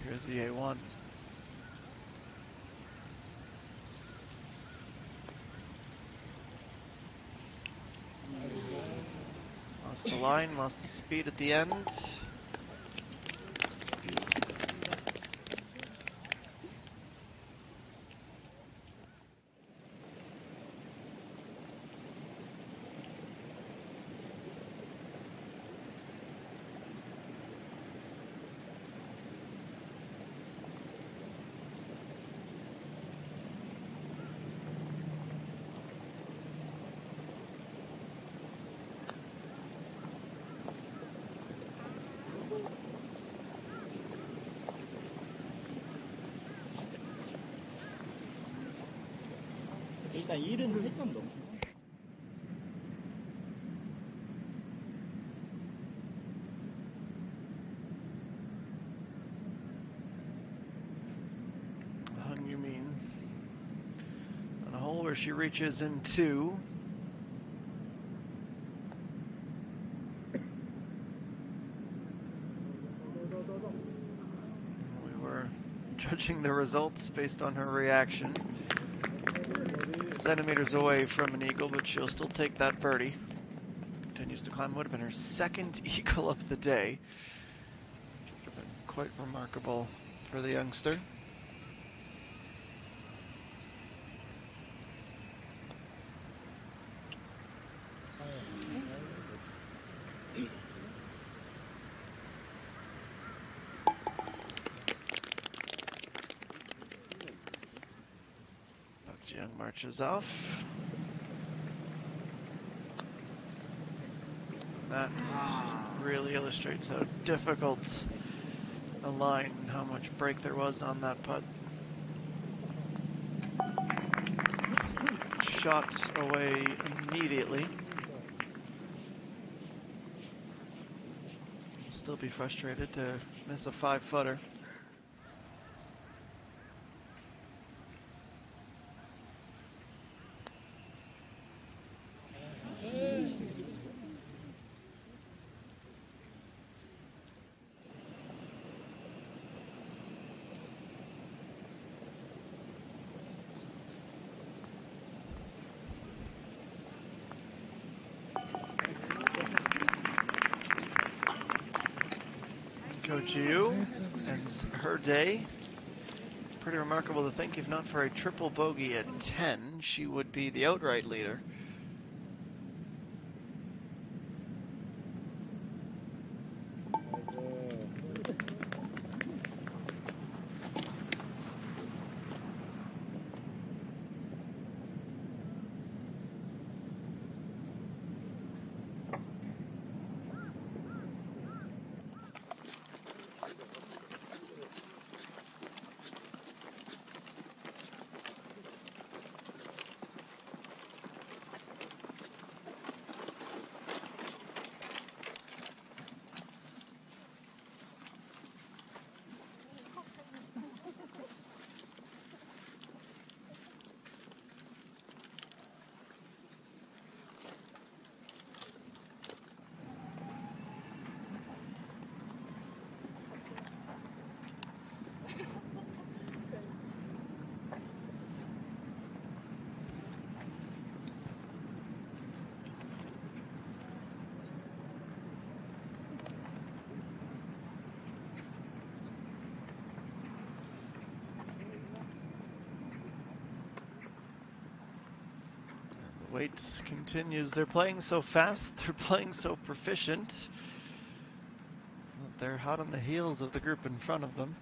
Here's the A1. Lost the line, lost the speed at the end. 일단 1은 8점 넘고. Hung Min where she reaches in 2. We were judging the results based on her reaction. Centimeters away from an eagle, but she'll still take that birdie. Continues to climb. Would have been her second eagle of the day. Would have been quite remarkable for the youngster. Young marches off. That really illustrates how difficult a line and how much break there was on that putt. Shot away immediately. Still be frustrated to miss a 5-footer. Coach Yu ends her day. Pretty remarkable to think, if not for a triple bogey at 10, she would be the outright leader. Wait continues. They're playing so fast, they're playing so proficient. They're hot on the heels of the group in front of them.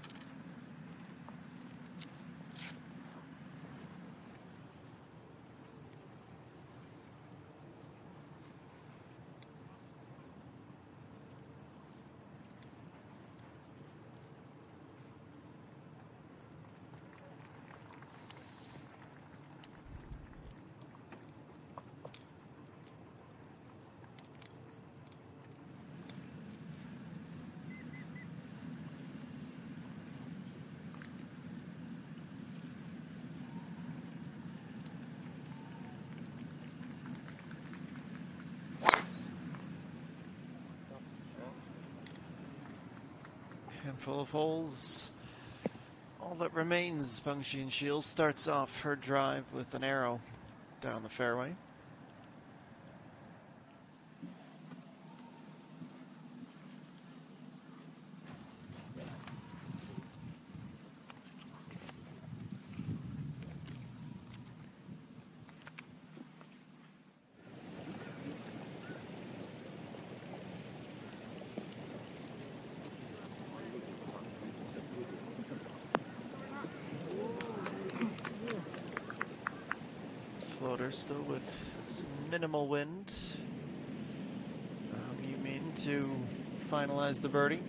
Handful of holes. All that remains, Pengxian Shields starts off her drive with an arrow down the fairway. Floater still with some minimal wind. You mean to finalize the birdie?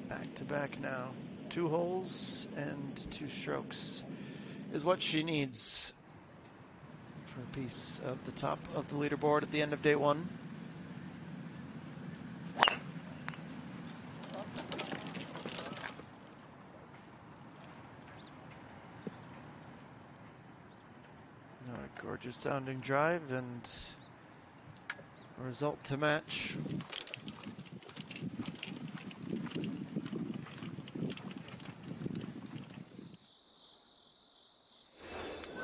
Back to back now. 2 holes and 2 strokes is what she needs for a piece of the top of the leaderboard at the end of day 1. A gorgeous sounding drive and a result to match.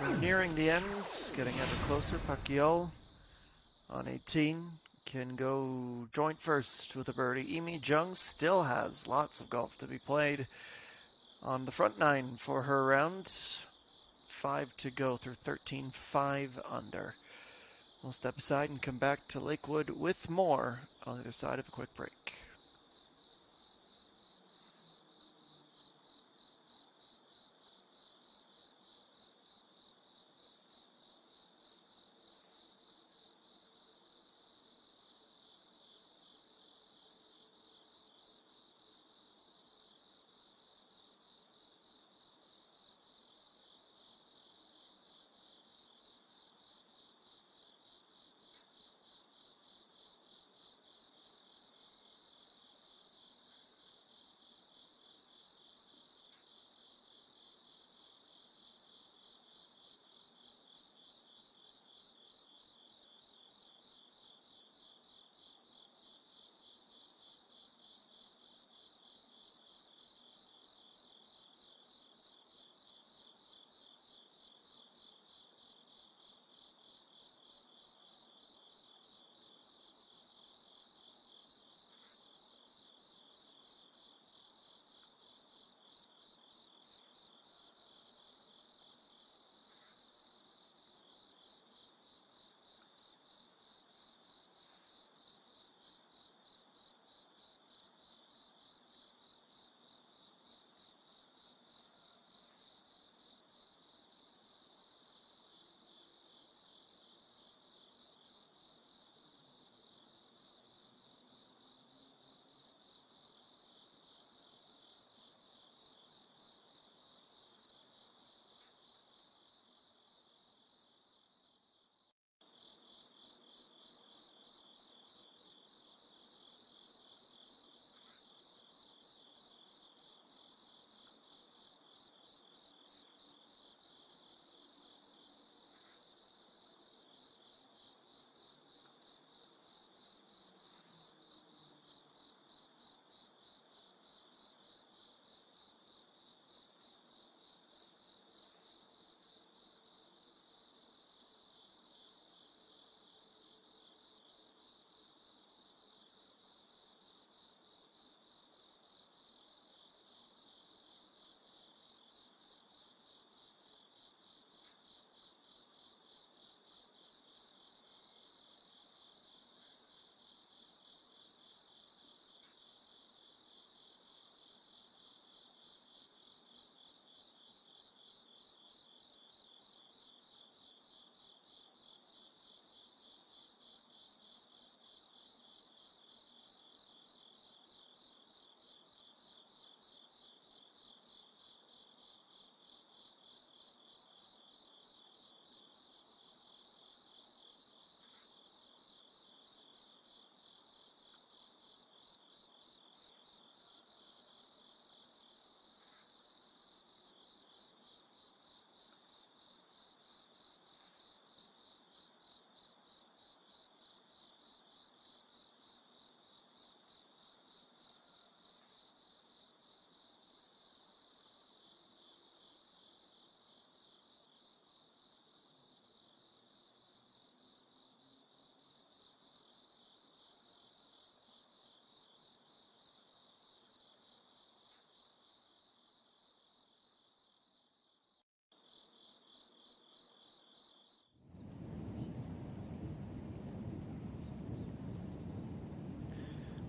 We're nearing the end, getting ever closer. Pacquiao on 18 can go joint first with a birdie. Emi Jung still has lots of golf to be played on the front 9 for her round. 5 to go through 13, 5 under. We'll step aside and come back to Lakewood with more on the other side of a quick break.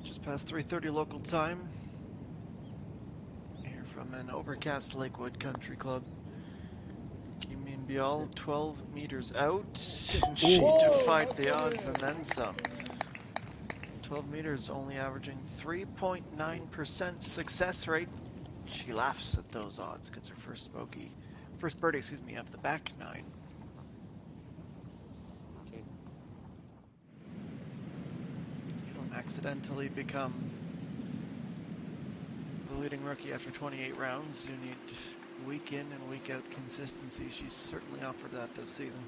Just past 3:30 local time. Here from an overcast Lakewood Country Club. Kim Min Bial, 12 meters out. She defied the odds and then some. 12 meters, only averaging 3.9% success rate. She laughs at those odds, gets her first birdie, of the back nine. You don't accidentally become the leading rookie after 28 rounds. You need week in and week out consistency. She's certainly offered that this season.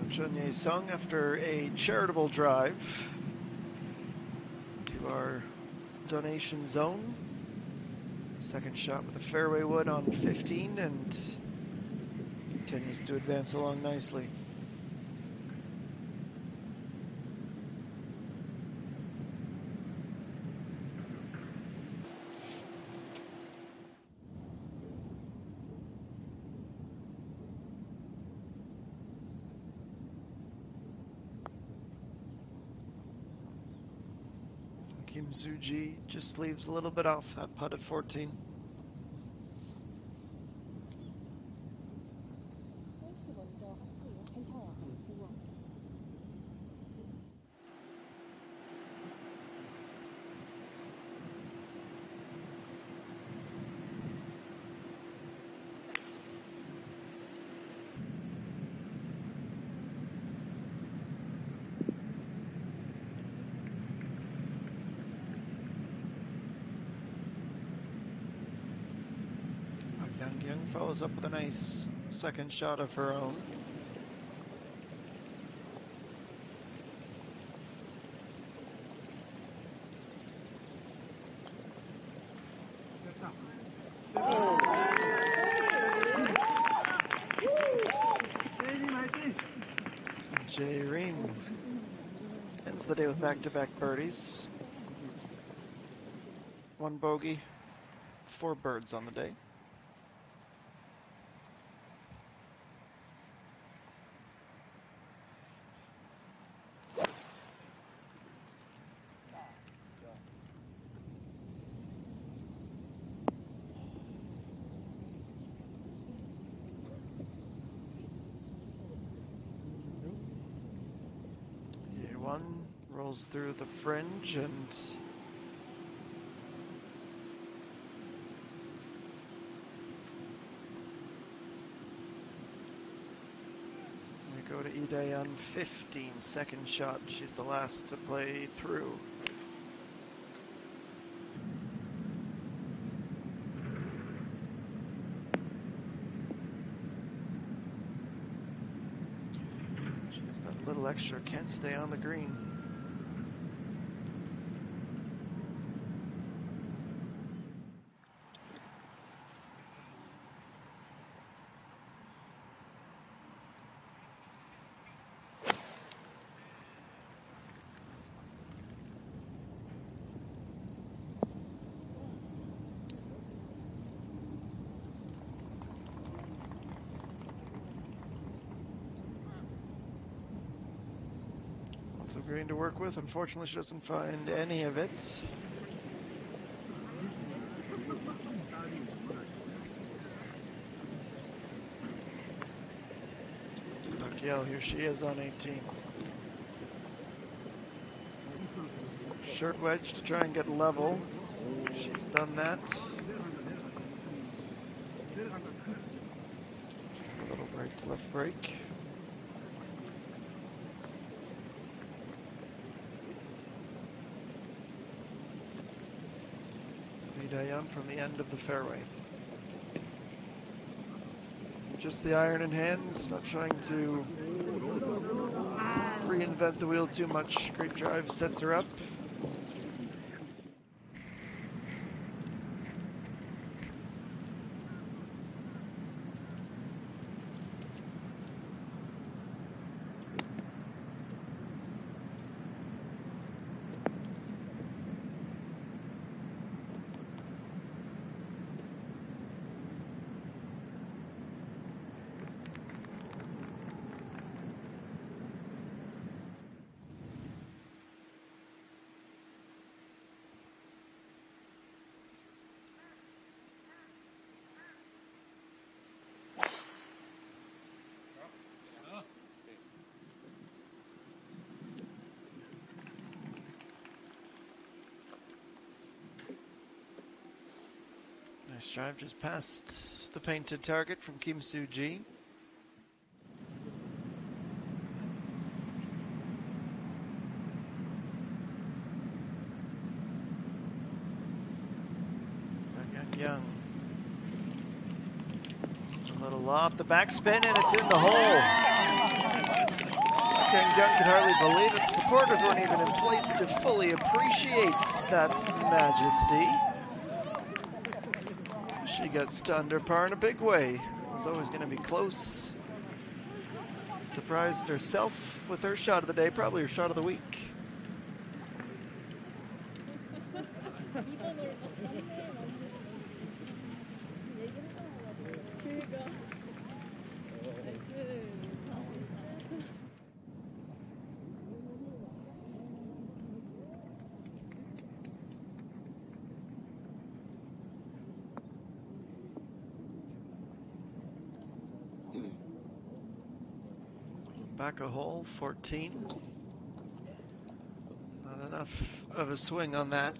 Chunye Sung after a charitable drive to our donation zone. Second shot with a fairway wood on 15 and continues to advance along nicely. Kim Soo-ji just leaves a little bit off that putt at 14. Young follows up with a nice second shot of her own. Jay Ream ends the day with back-to-back birdies. 1 bogey, 4 birds on the day. One rolls through the fringe and we go to Ide on 15, second shot. She's the last to play through. She has that little extra, can't stay on the green. Lots of green to work with. Unfortunately, she doesn't find any of it. Raquel, here she is on 18. Short wedge to try and get level. She's done that. A little right to left break. Dayan from the end of the fairway. Just the iron in hand, not trying to reinvent the wheel too much. Great drive sets her up. Nice drive just past the painted target from Kim Soo-ji. Again, Young. Just a little off the backspin, and it's in the hole. Again, Young could hardly believe it. Supporters weren't even in place to fully appreciate that majesty. She got stunned her par in a big way. It was always going to be close. Surprised herself with her shot of the day, probably her shot of the week. Back a hole, 14. Not enough of a swing on that.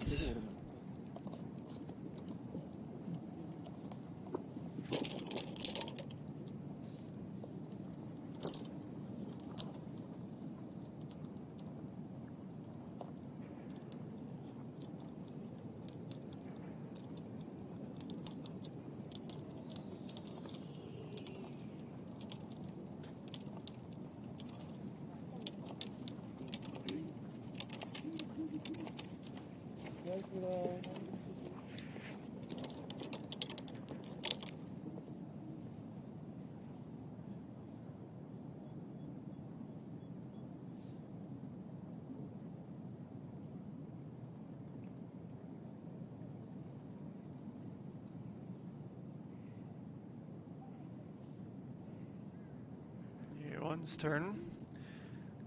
One's turn.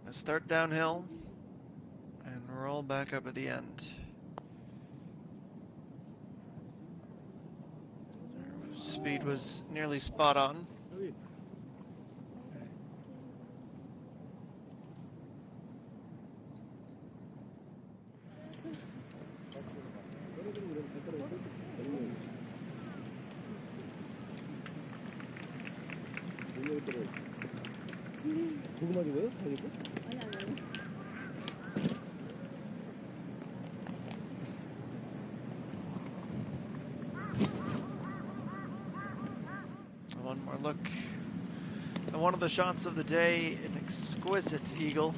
Let's start downhill and roll back up at the end. Speed was nearly spot on. One more look. And one of the shots of the day, an exquisite eagle.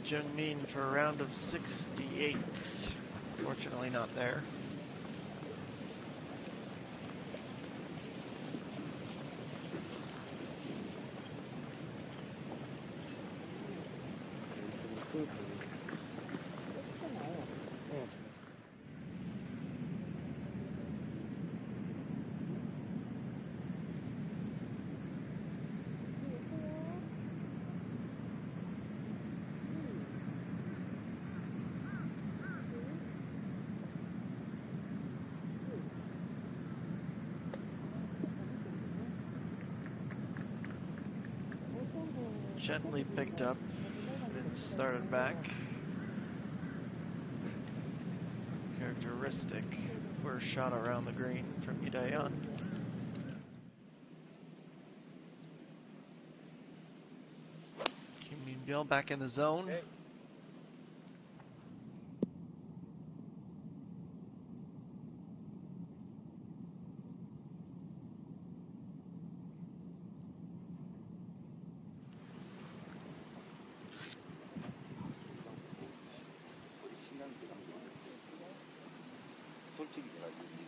Jungmin for a round of 68. Fortunately not there. Gently picked up and started back. Characteristic poor shot around the green from Idayan. Kim Min-byul back in the zone. Okay. 솔직히 내가 얘기해.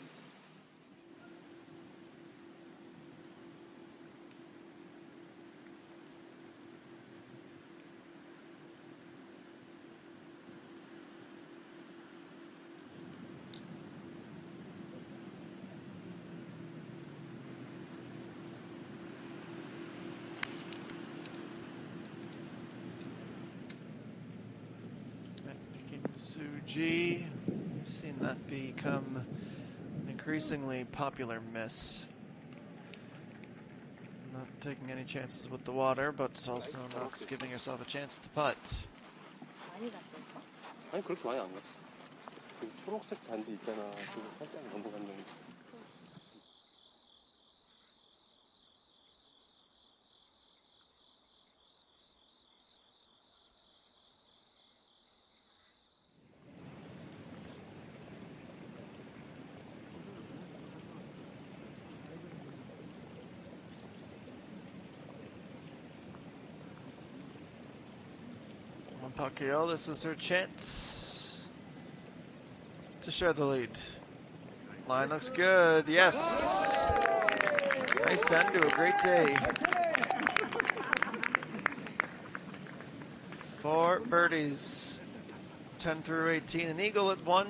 Suji, we've seen that become an increasingly popular miss. Not taking any chances with the water, but also not giving herself a chance to putt. 많이 갔어요. 아니 그렇게 많이 안 갔어. 그 초록색 잔디 있잖아. 지금 살짝 넘어갔는데. Pacquiao, this is her chance to share the lead. Line looks good. Yes. Nice end to a great day. 4 birdies, 10 through 18, an eagle at 1,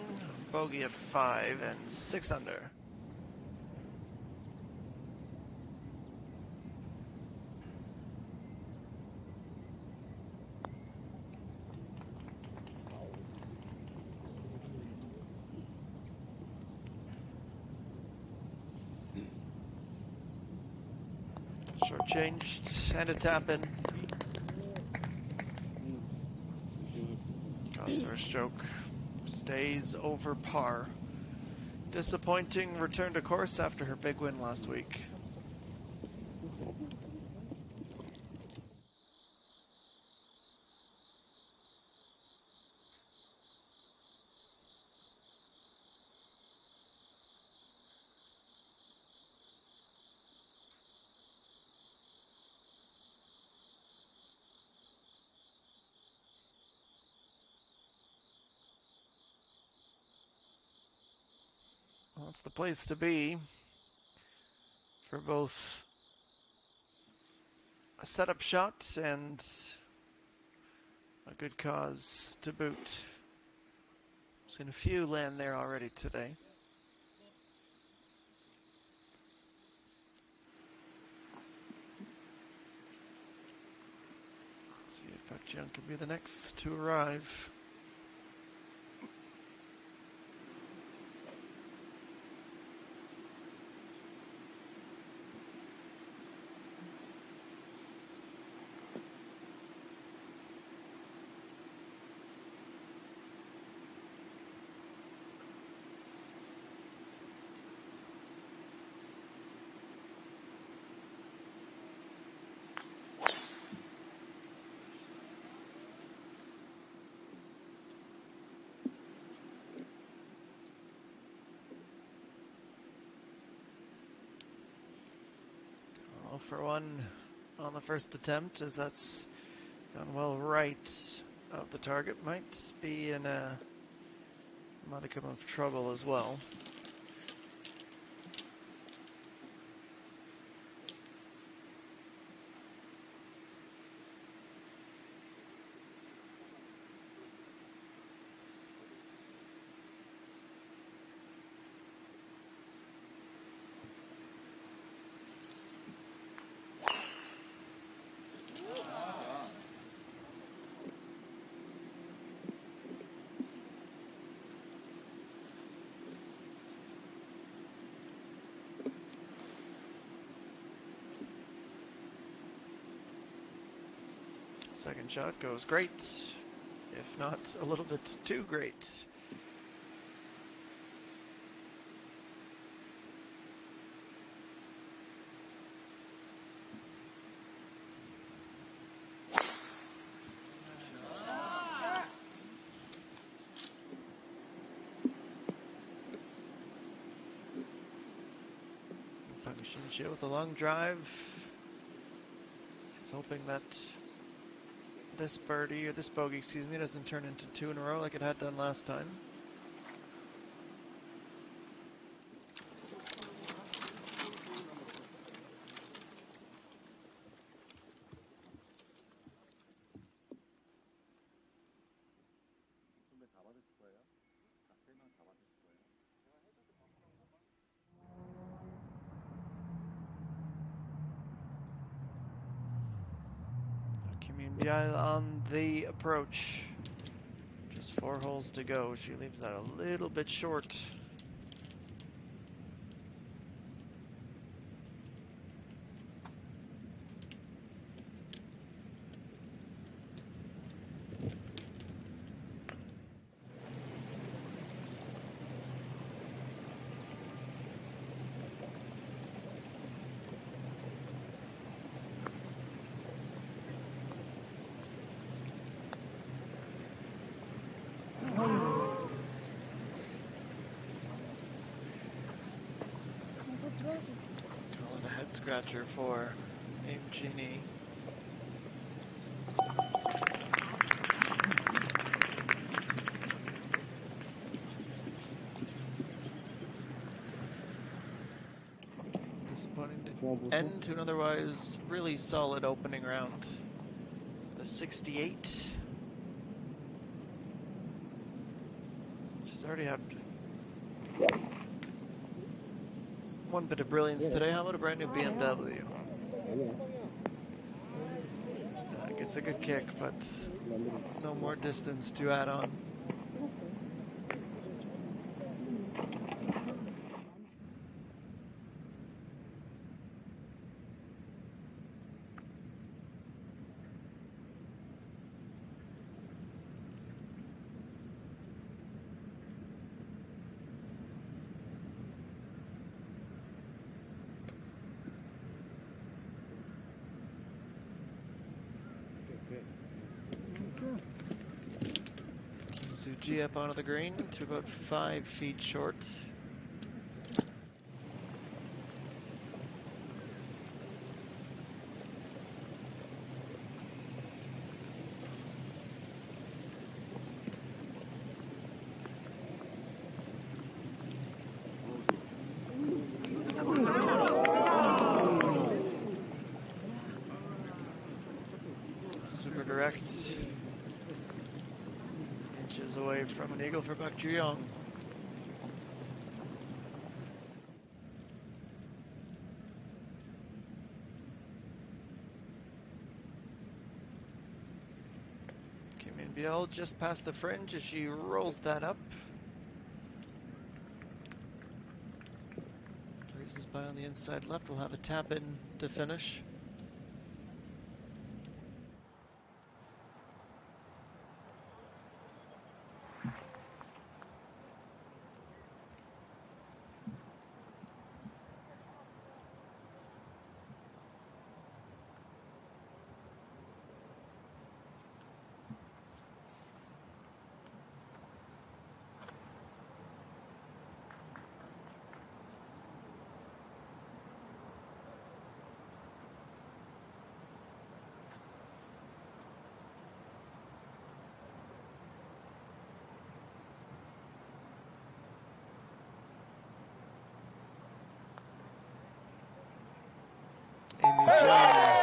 bogey at 5, and 6 under. Short-changed and a tap-in. Cosser stroke stays over par. Disappointing return to course after her big win last week. Well, that's the place to be for both a setup shot and a good cause to boot. Seen a few land there already today. Let's see if Pacquiao can be the next to arrive. For 1 on the first attempt, as that's gone well right of the target. Might be in a modicum of trouble as well. Second shot goes great, if not a little bit too great. Shinshio with a long drive. She's hoping that this birdie, or this bogey, excuse me, doesn't turn into 2 in a row like it had done last time. On the approach. Just 4 holes to go. She leaves that a little bit short. Call it a head scratcher for ENG. Disappointing to end to an otherwise really solid opening round. A 68. She's already had one bit of brilliance today. How about a brand new BMW? Gets a good kick, but no more distance to add on. Suji up onto the green to about 5 feet short. Super direct. Inches away from an eagle for Buck Juyong. Kim Min-biel just past the fringe as she rolls that up. Breezes by on the inside left. We'll have a tap in to finish. Amy Jung,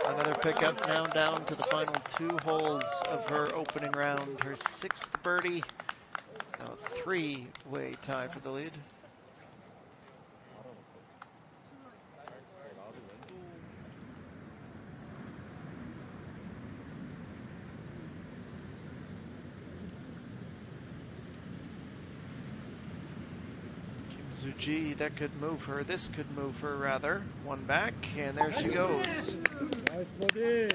another pickup, now down to the final 2 holes of her opening round. Her 6th birdie. It's now a 3-way tie for the lead. Suji, that could move her. This could move her, rather. One back, and there she goes. 나이스 버디.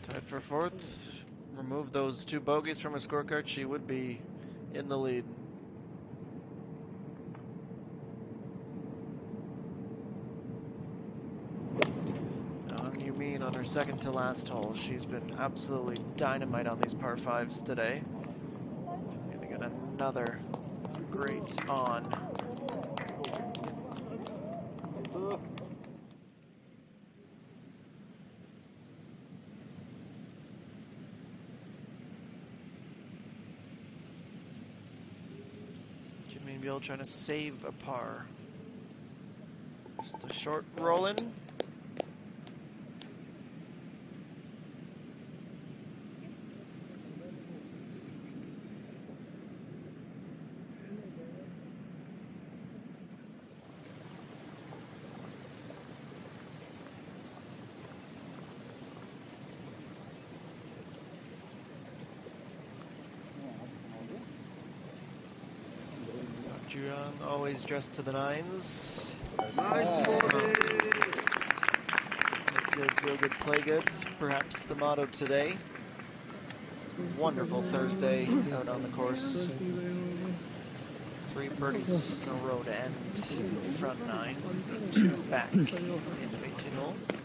Tied for 4th. Remove those 2 bogeys from her scorecard, she would be in the lead. On her 2nd to last hole. She's been absolutely dynamite on these par 5s today. She's gonna get another great on. Kim Min-biel trying to save a par. Just a short roll in. Juang always dressed to the nines. Good, feel good, play good. Perhaps the motto today. Wonderful Thursday out on the course. 3 birdies in a row to end the front 9. 2 back at the end of 18 holes.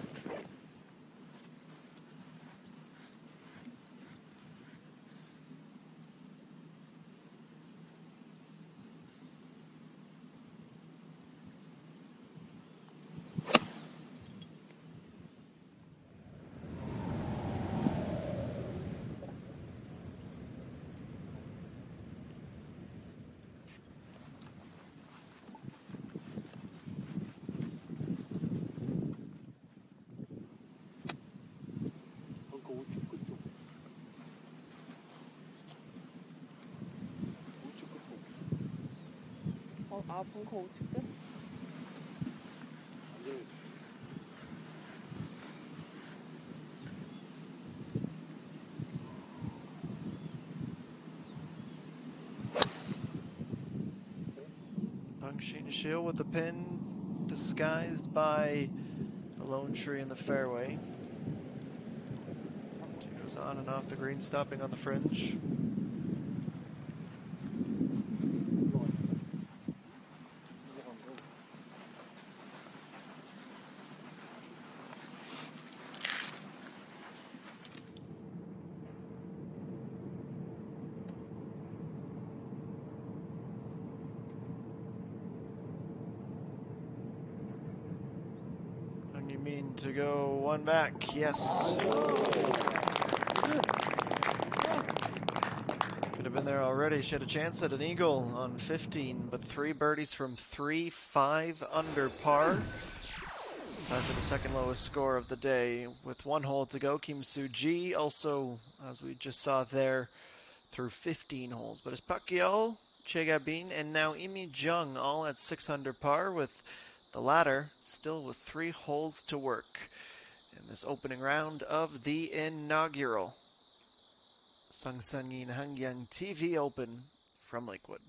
벙커 우측 끝쪽. 우측 끝쪽. 아, 벙커 우측 끝? 완전히 Bangshin Shield with the pin disguised by the lone tree in the fairway. It goes on and off the green, stopping on the fringe. And you mean to go one back? Yes. Could have been there already. She had a chance at an eagle on 15, but 3 birdies from 3, 5 under par. Tied for the second lowest score of the day. With 1 hole to go, Kim Soo-ji also, as we just saw there, through 15 holes. But it's Pacquiao, Che Gabin, and now Imi Jung all at 6 under par, with the latter still with 3 holes to work in this opening round of the inaugural Sangsangin Hangyang TV Open from Lakewood.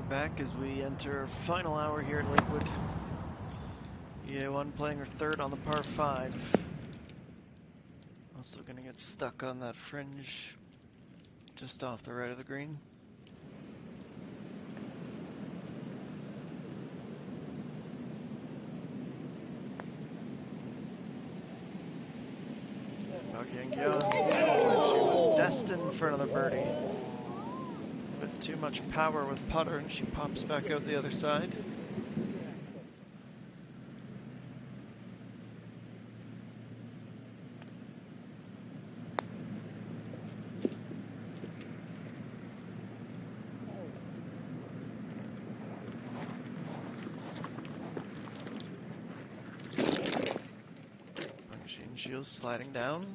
back as we enter our final hour here at Lakewood. EA1 playing her third on the par 5. Also going to get stuck on that fringe just off the right of the green. She was destined for another birdie. But too much power with putter, and she pops back out the other side. Machine shields sliding down.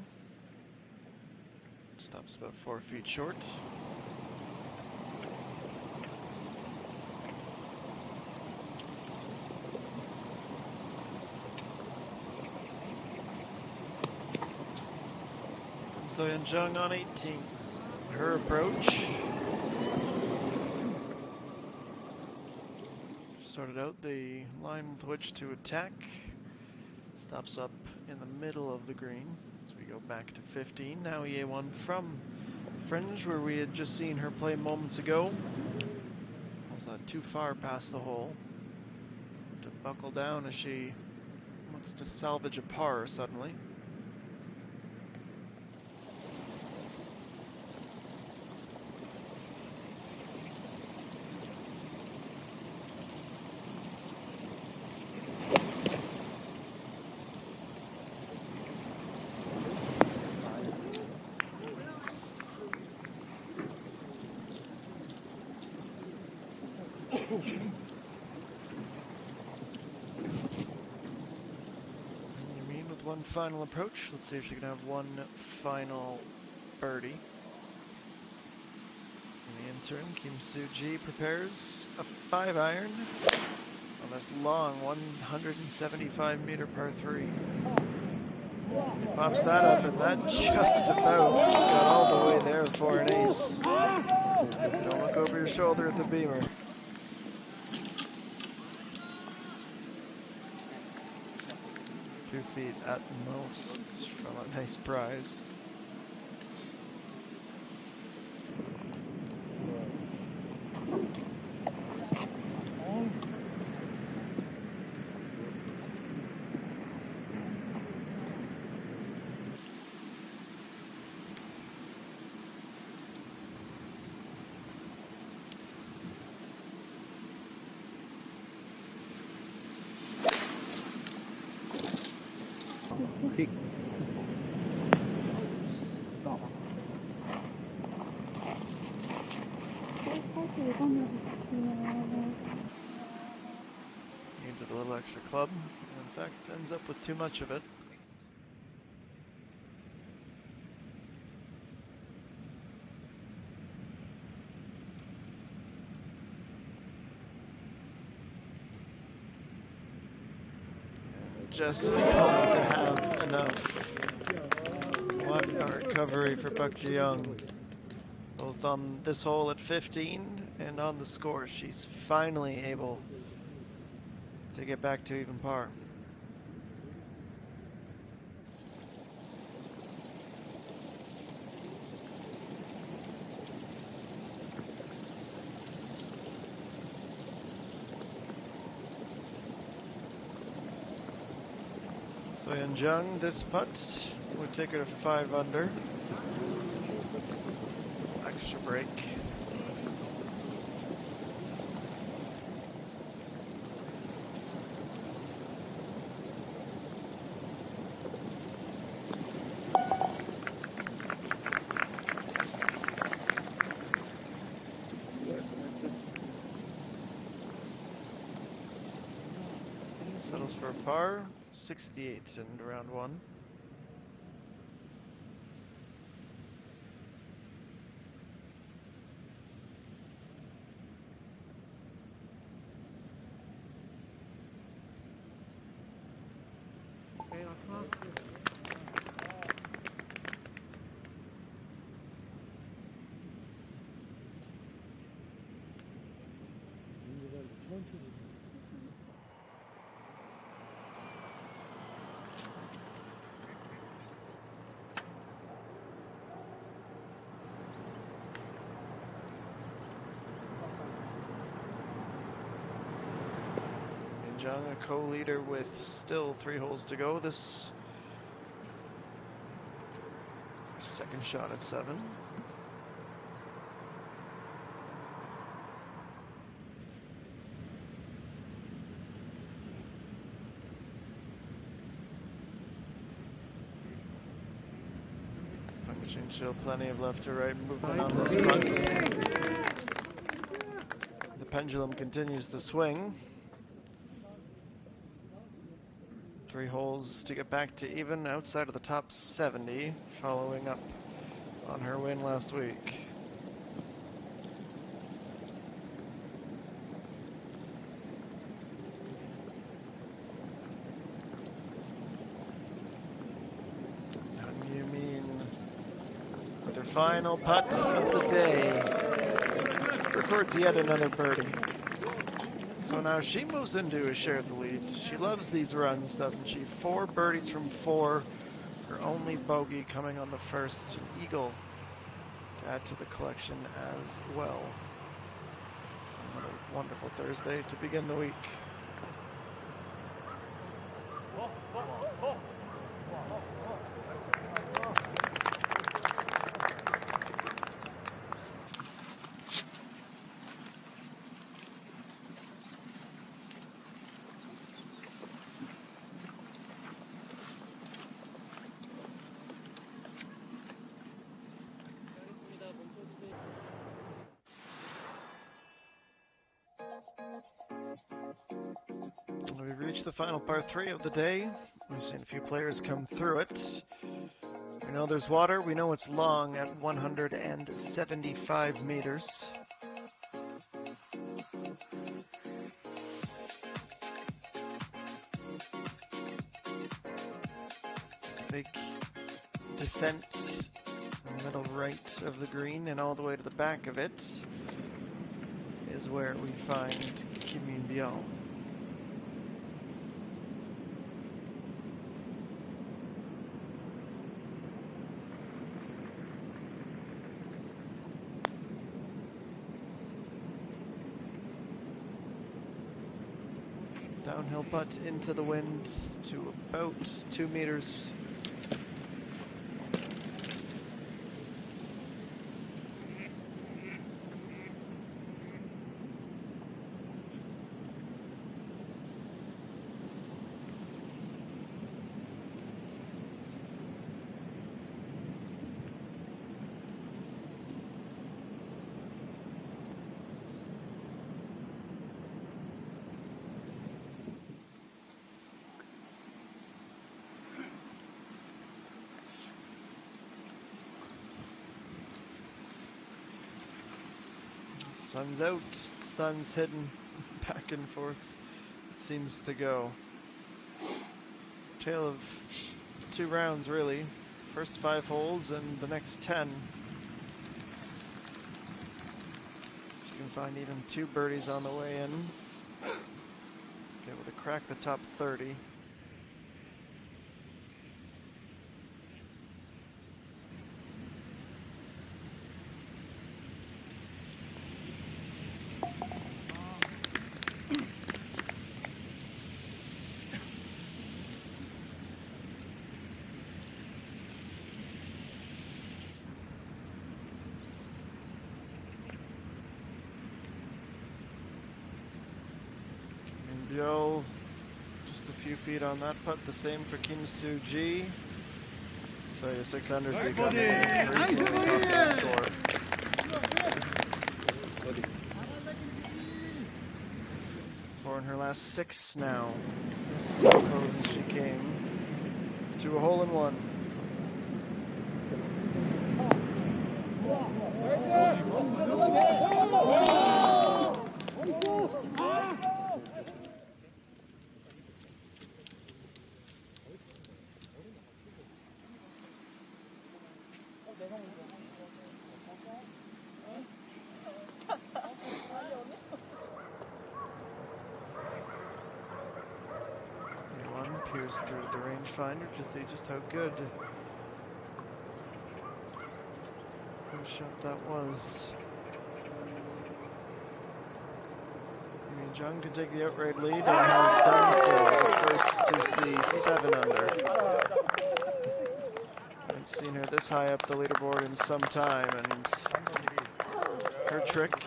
Stops about 4 feet short. So Jung on 18. Her approach. Sorted out the line with which to attack. Stops up in the middle of the green. So we go back to 15. Now EA1 from the fringe where we had just seen her play moments ago. Was that too far past the hole? To buckle down as she looks to salvage a par suddenly. With one final approach. Let's see if she can have one final birdie. In the interim, Kim Soo-ji prepares a 5-iron on this long 175-meter par 3. Pops that up, and that just about got all the way there for an ace. Don't look over your shoulder at the beamer. Feet at most from a nice prize. Needed a little extra club, and in fact ends up with too much of it. And just going to have enough. What a recovery for Park Ji-young. Both on this hole at 15 and on the score. She's finally able to get back to even par. So Jung, this putt would take her to 5 under. Extra break. Settles for a par, 68 in round 1. Jung, a co-leader with still 3 holes to go. This second shot at 7. Function show plenty of left to right movement on this putt. The pendulum continues to swing. 3 holes to get back to even outside of the top 70, following up on her win last week. With her final putt of the day, records yet another birdie. So now she moves into a share of the lead. She loves these runs, doesn't she? 4 birdies from 4. Her only bogey coming on the first eagle to add to the collection as well. Another wonderful Thursday to begin the week. We've reached the final par 3 of the day. We've seen a few players come through it. We know there's water. We know it's long at 175 meters. Big descent in the middle right of the green, and all the way to the back of it is where we find Kim Min-byul. Downhill putt into the wind to about 2 meters. Sun's out, sun's hidden, back and forth it seems to go. Tale of 2 rounds really. First 5 holes and the next 10. You can find even 2 birdies on the way in. Be able to crack the top 30. Min-byul, just a few feet on that putt. The same for Kim Soo-ji. So yeah, 6 under's becoming increasingly tough to score. 4 in her last 6 now. So close she came to a hole-in-one. Peers through the rangefinder to see just how good a shot that was. Jung can take the outright lead and has done so. The first to see 7 under. Haven't seen her this high up the leaderboard in some time, and her trick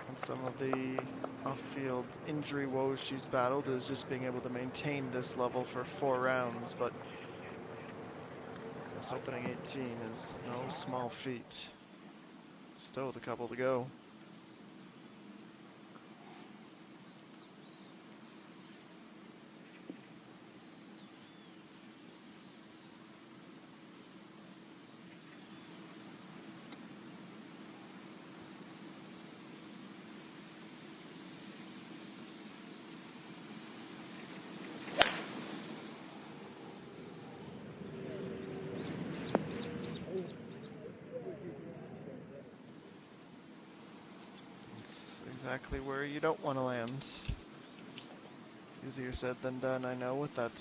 and some of the off-field injury woes she's battled is just being able to maintain this level for 4 rounds, but this opening 18 is no small feat. Still with a couple to go. Exactly where you don't want to land. Easier said than done, I know, with that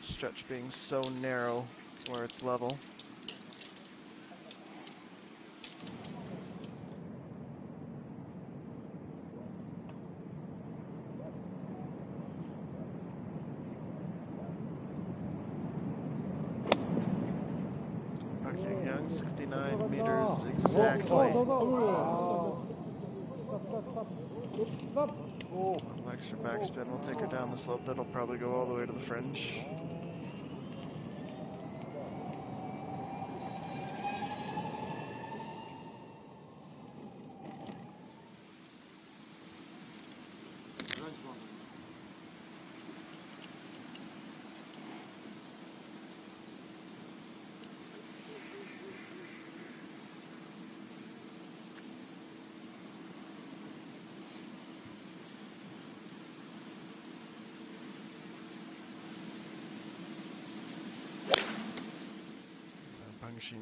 stretch being so narrow where it's level. Park Young, 69 meters exactly. A little extra backspin will take her down the slope. That'll probably go all the way to the fringe.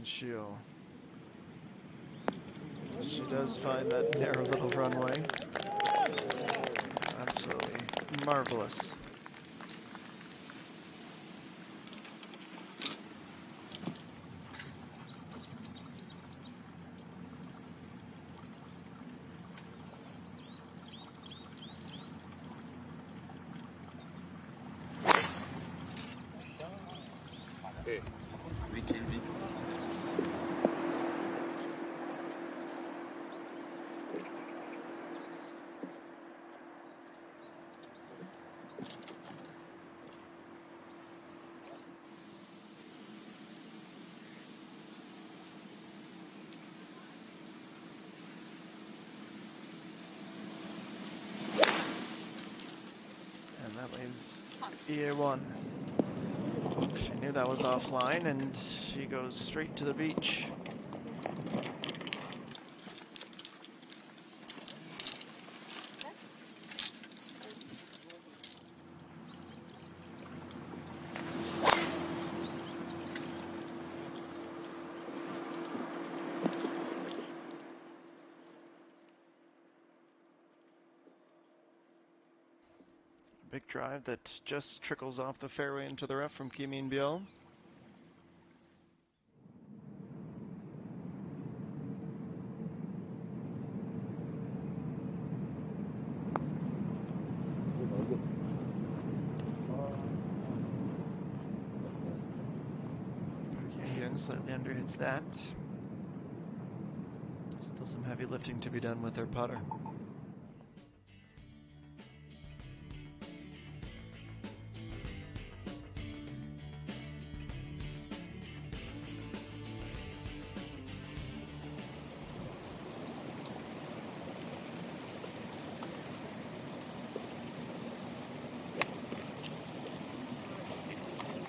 Shio. She does find that narrow little runway. Absolutely marvelous. That leaves EA1. She knew that was offline, and she goes straight to the beach. Big drive that just trickles off the fairway into the rough from Kim Min-byul. Young slightly under hits that. Still some heavy lifting to be done with her putter.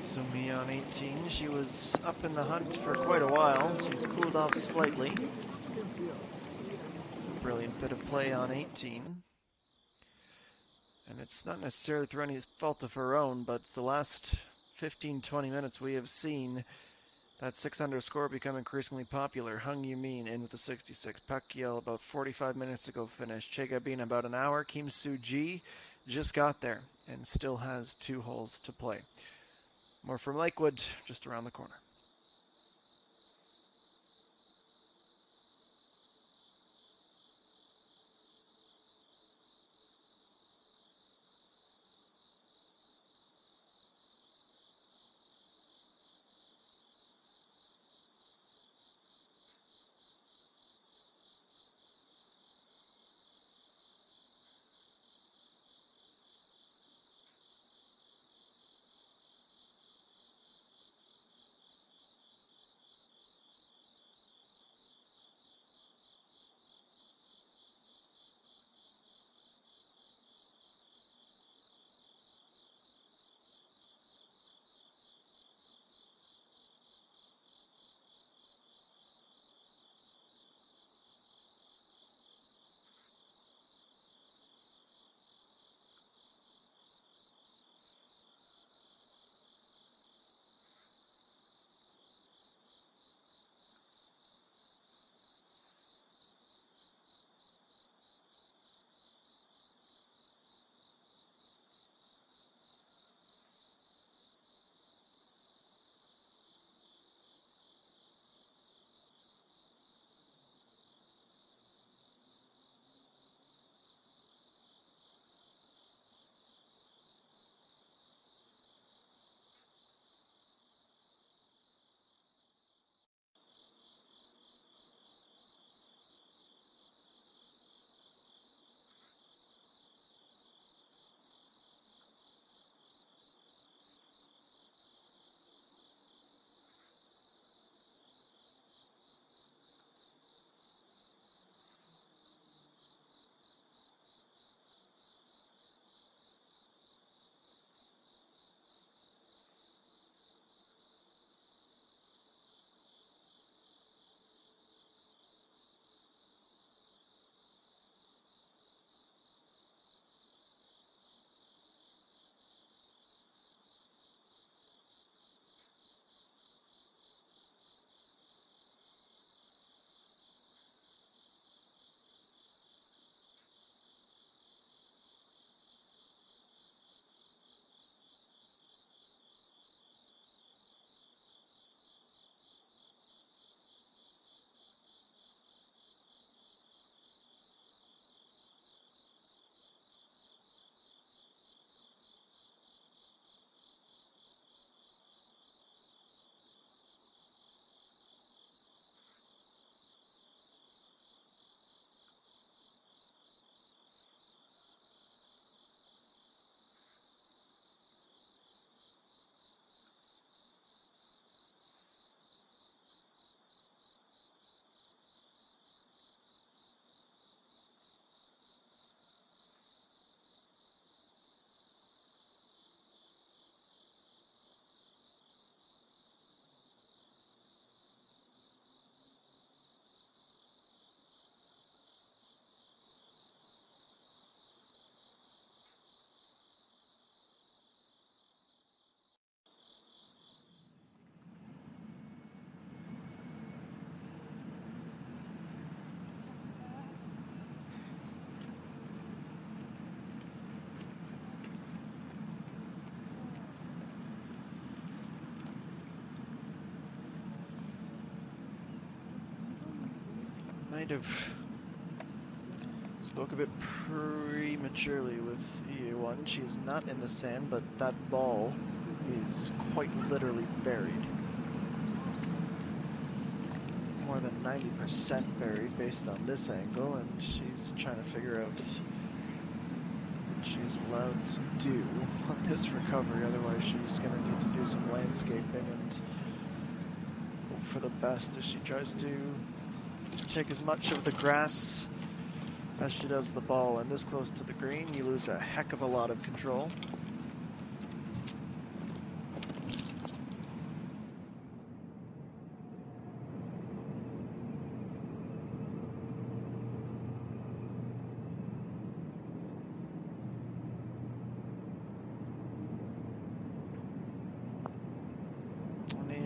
Sumi on 18. She was up in the hunt for quite a while. She's cooled off slightly. It's a brilliant bit of play on 18. And it's not necessarily through any fault of her own, but the last 15-20 minutes we have seen that 6 score become increasingly popular. Hung Yumin in with a 66. Pak Yel about 45 minutes ago finished. Che Gabin about an hour. Kim Soo-ji just got there and still has 2 holes to play. More from Lakewood, just around the corner. Might have spoke a bit prematurely with EA1. She is not in the sand, but that ball is quite literally buried. More than 90% buried based on this angle, and she's trying to figure out what she's allowed to do on this recovery. Otherwise, she's going to need to do some landscaping and hope for the best as she tries to take as much of the grass as she does the ball. And this close to the green, you lose a heck of a lot of control.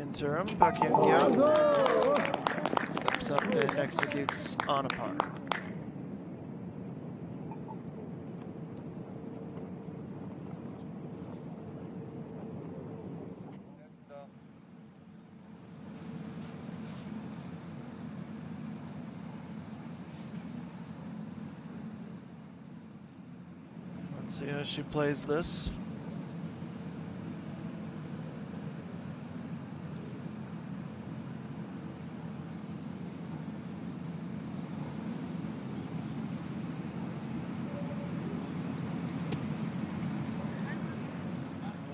Interim, Park Hyun-kyung steps up and executes on a par. Let's see how she plays this.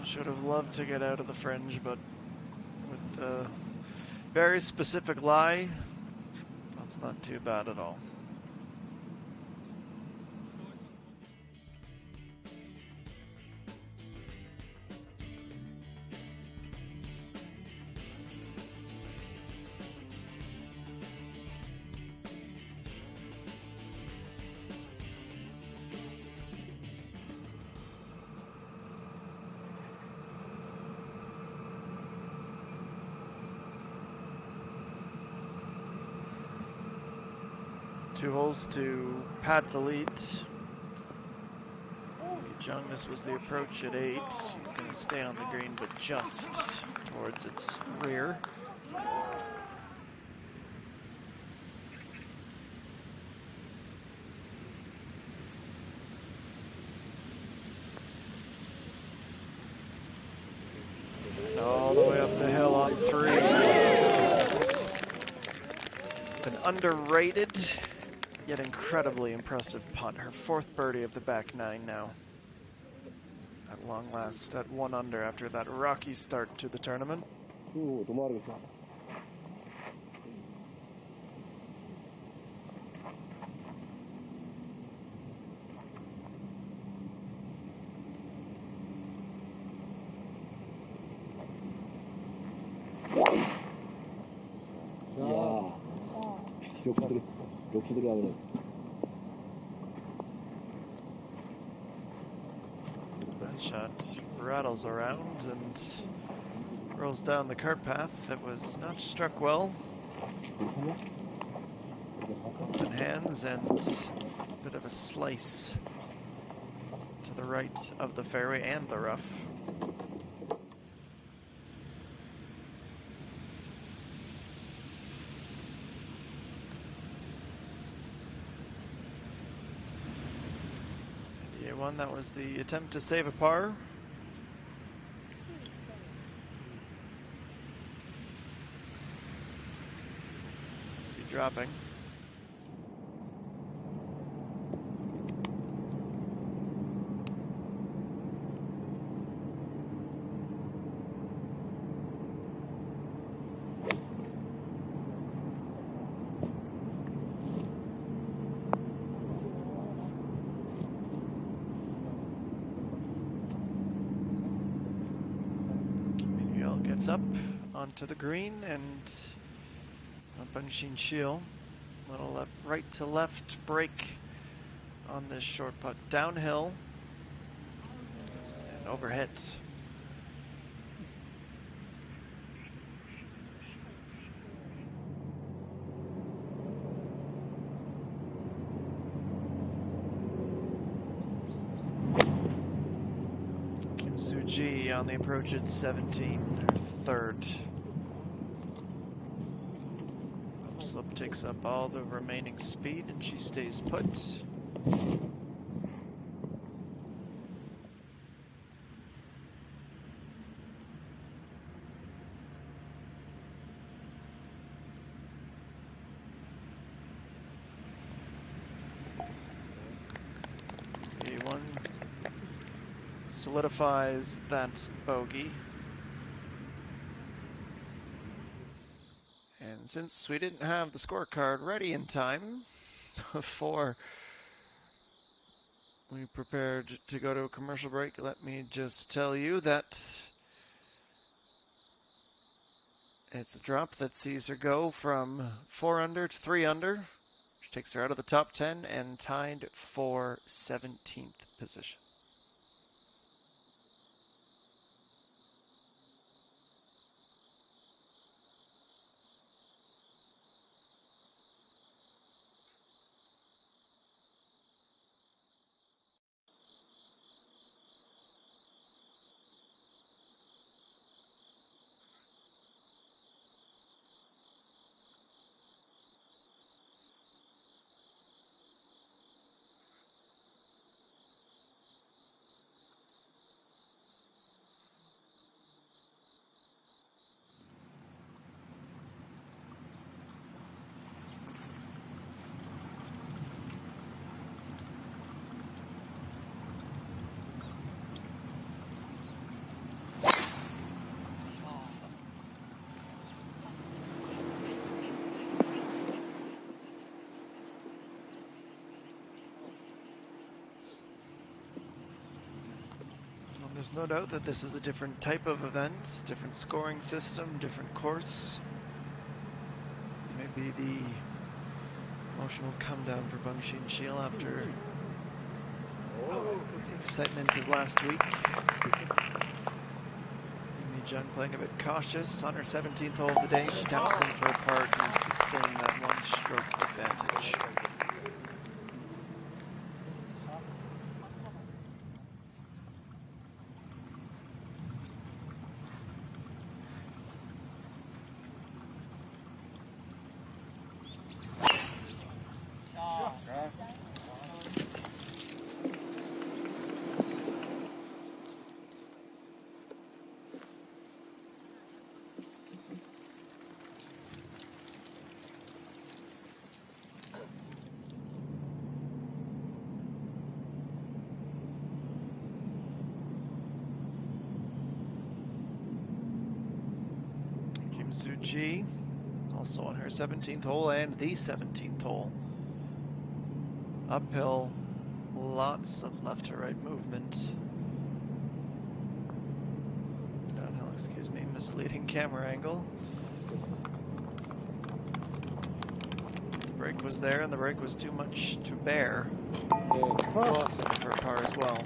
Should have loved to get out of the fringe, but with a very specific lie, that's not too bad at all. Two holes to pad the lead. Jung, this was the approach at 8. She's going to stay on the green, but just towards its rear. And all the way up the hill on 3. It's an underrated yet incredibly impressive putt. Her 4th birdie of the back 9 now. At long last, at 1 under after that rocky start to the tournament. That shot rattles around and rolls down the cart path. That was not struck well. Open hands and a bit of a slice to the right of the fairway and the rough. One that was the attempt to save a par. Be dropping. Gets up onto the green and Bangshin Shil. Little right to left break on this short putt. Downhill and overhit. Suji on the approach at 17, her 3rd. Oops, slope takes up all the remaining speed and she stays put. E1 solidifies that bogey. And since we didn't have the scorecard ready in time before we prepared to go to a commercial break, let me just tell you that it's a drop that sees her go from 4 under to 3 under, which takes her out of the top 10 and tied for 17th position. There's no doubt that this is a different type of event, different scoring system, different course. Maybe the emotional come down for Bung Shin Shil after the excitement of last week. Amy Jung playing a bit cautious on her 17th hole of the day. She taps in for a par to sustain that one-stroke advantage. Kim Soo-ji, also on her 17th hole and the 17th hole. Uphill, lots of left to right movement. Downhill, excuse me, misleading camera angle. The break was there and the break was too much to bear. Tossing for a par as well.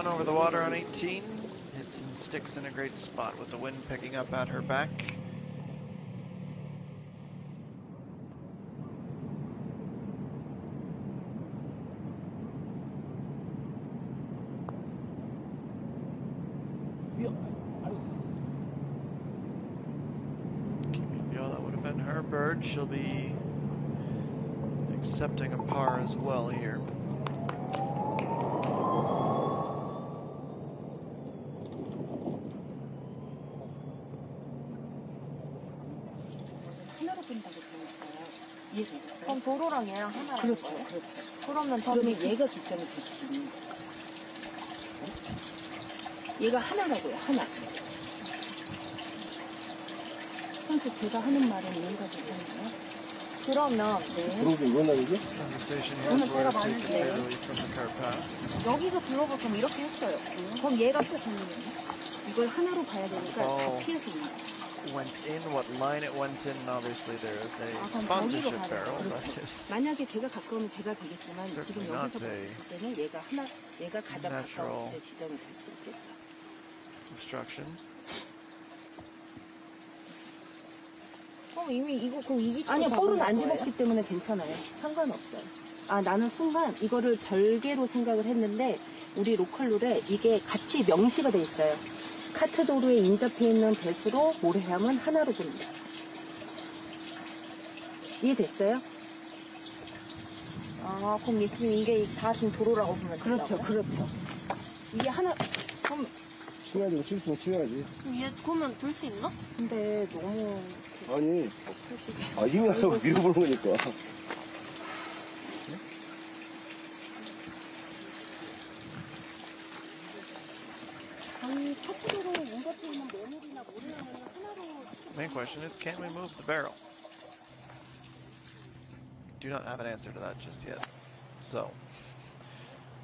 Over the water on 18, hits and sticks in a great spot with the wind picking up at her back. That would have been her bird. She'll be accepting a par as well here. 그럼 도로랑 얘랑 하나라는 그렇죠, 거예요? 그렇죠. 그러면 그러면 얘가 뒷점이 되시지. 얘가 하나라고요, 하나. 선수 제가 하는 말은 이해가 되잖아요. 그러면 그러고 이거는 Conversation here is where to take it fairly from the car path. 여기서 들어볼 거면 이렇게 했어요. 그럼 얘가 또 걸리겠네. 이걸 하나로 봐야 되니까 다 피해서 있는 거예요. Went in, what line it went in, and obviously there is a sponsorship barrel that is 만약에 제가 가까우면 제가 되겠지만 지금 certainly 여기서 not a 봤을 때는 얘가 가장 natural 가까운 데 지점이 될 수 있겠죠. obstruction. 이미 이거 공 이기 아니요, 볼은 안 집었기 때문에 괜찮아요. 상관없어요. 아, 나는 순간 이거를 별개로 생각을 했는데 우리 로컬룰에 이게 같이 명시가 돼 있어요. 카트 도로에 인접해 있는 배수로 모래함은 하나로 봅니다. 이해됐어요? 아, 그럼 지금 이게 다 지금 도로라고 보면 그렇죠, 된다고요? 그렇죠. 이게 하나, 그럼, 치워야지, 칠수록 치워야지. 얘 그러면 둘 수 있나? 근데 너무 아니, 사실이. 힘이 나서 밀어보는 거니까. 아니, 카트 도로에 인접해 있는 메밀이나 모래함은 하나로. Main question is, can we move the barrel? Do not have an answer to that just yet. So,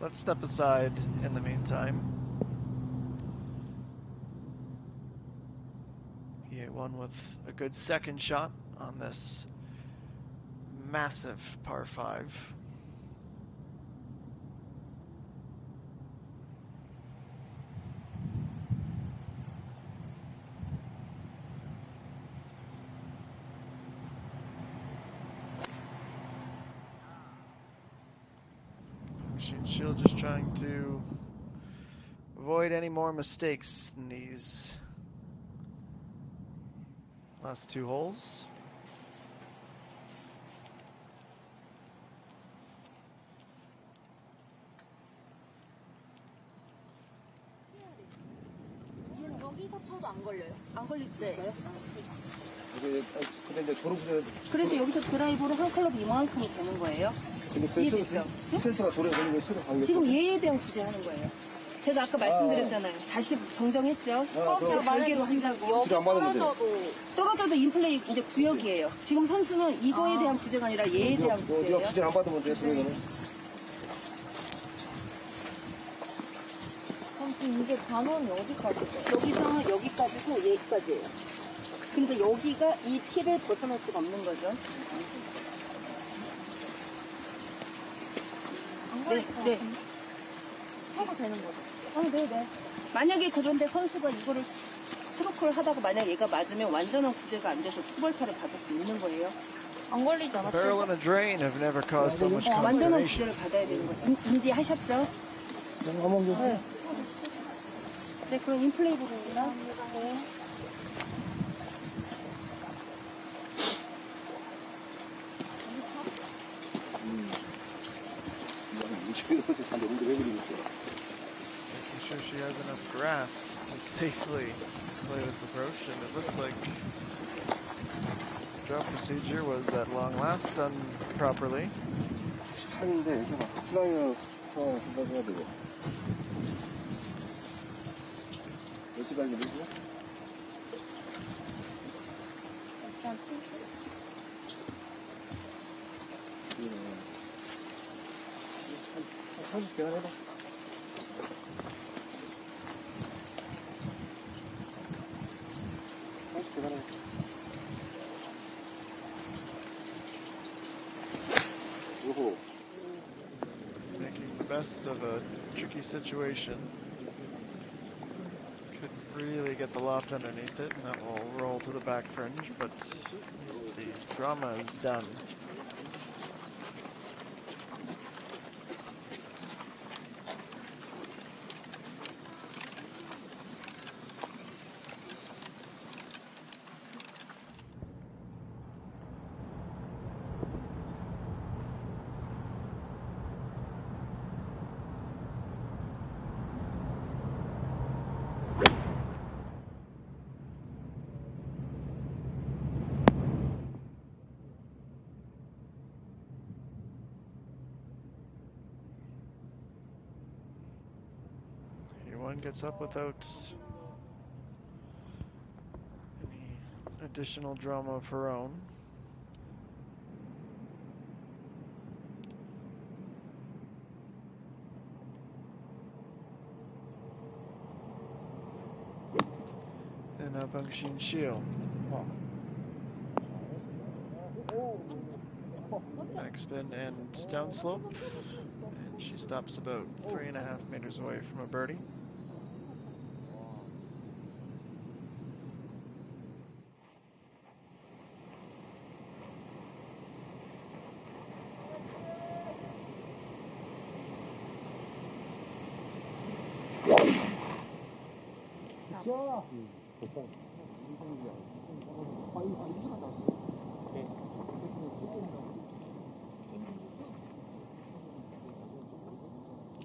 let's step aside in the meantime. EA1 with a good second shot on this massive par 5. Shield just trying to avoid any more mistakes in these last two holes. 여기서 쳐도 안 걸려요? 안 걸릴 수 있어요? 근데 이제 졸업을 그래서 여기서 드라이버로 한 클럽 이만큼이 되는 거예요. 근데 이해됐죠? 센스가 돌에 걸린 게 치료 관계. 지금 얘에 대한 구제하는 거예요. 제가 아까 말씀드렸잖아요. 다시 정정했죠? 그럼 별개로 한다고. 치료 안 받으면 돼. 떨어져도 인플레이 이제 구역이에요. 지금 선수는 이거에 대한 구제가 아니라 얘에 대한 네가 구제예요. 구제 안 받으면 돼. 그러면은. 그럼 지금 이게 단원이 어디까지예요? 여기서 여기까지고 얘까지예요. 그러니까 여기가 이 티를 벗어날 수가 없는 거죠. 안 네, 걸릴 것 네. 같은데? 쳐도 되는 거죠? 네네. 만약에 그런데 선수가 이거를 스트로크를 하다가 만약 얘가 맞으면 완전한 구제가 안 돼서 투벌타를 받을 수 있는 거예요. 안 걸리잖아. Barrel and a drain have never caused so much 완전한 consternation. 구제를 받아야 되는 거죠. 인지하셨죠? 한번 네, 그럼 인플레이 부분입니다. 네. Making sure she has enough grass to safely play this approach, and it looks like drop procedure was at long last done properly. 타인데 이거 봐. 플라이어 생각해야 되고. 몇 시간이 되죠? 한 30개만 해봐. 요호. Making the best of a tricky situation. Could really get the loft underneath it, and that will roll to the back fringe, but at least the drama is done. One gets up without any additional drama of her own. And now Bangshin Shio. Backspin and downslope. And she stops about 3.5 meters away from a birdie.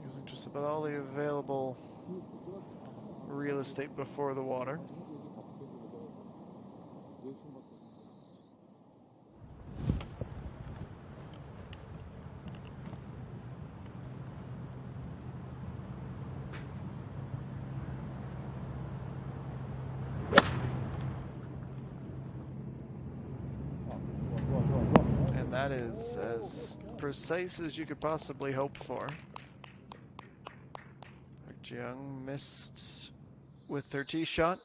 Using just about all the available real estate before the water. And that is as precise as you could possibly hope for. Young missed with her tee shot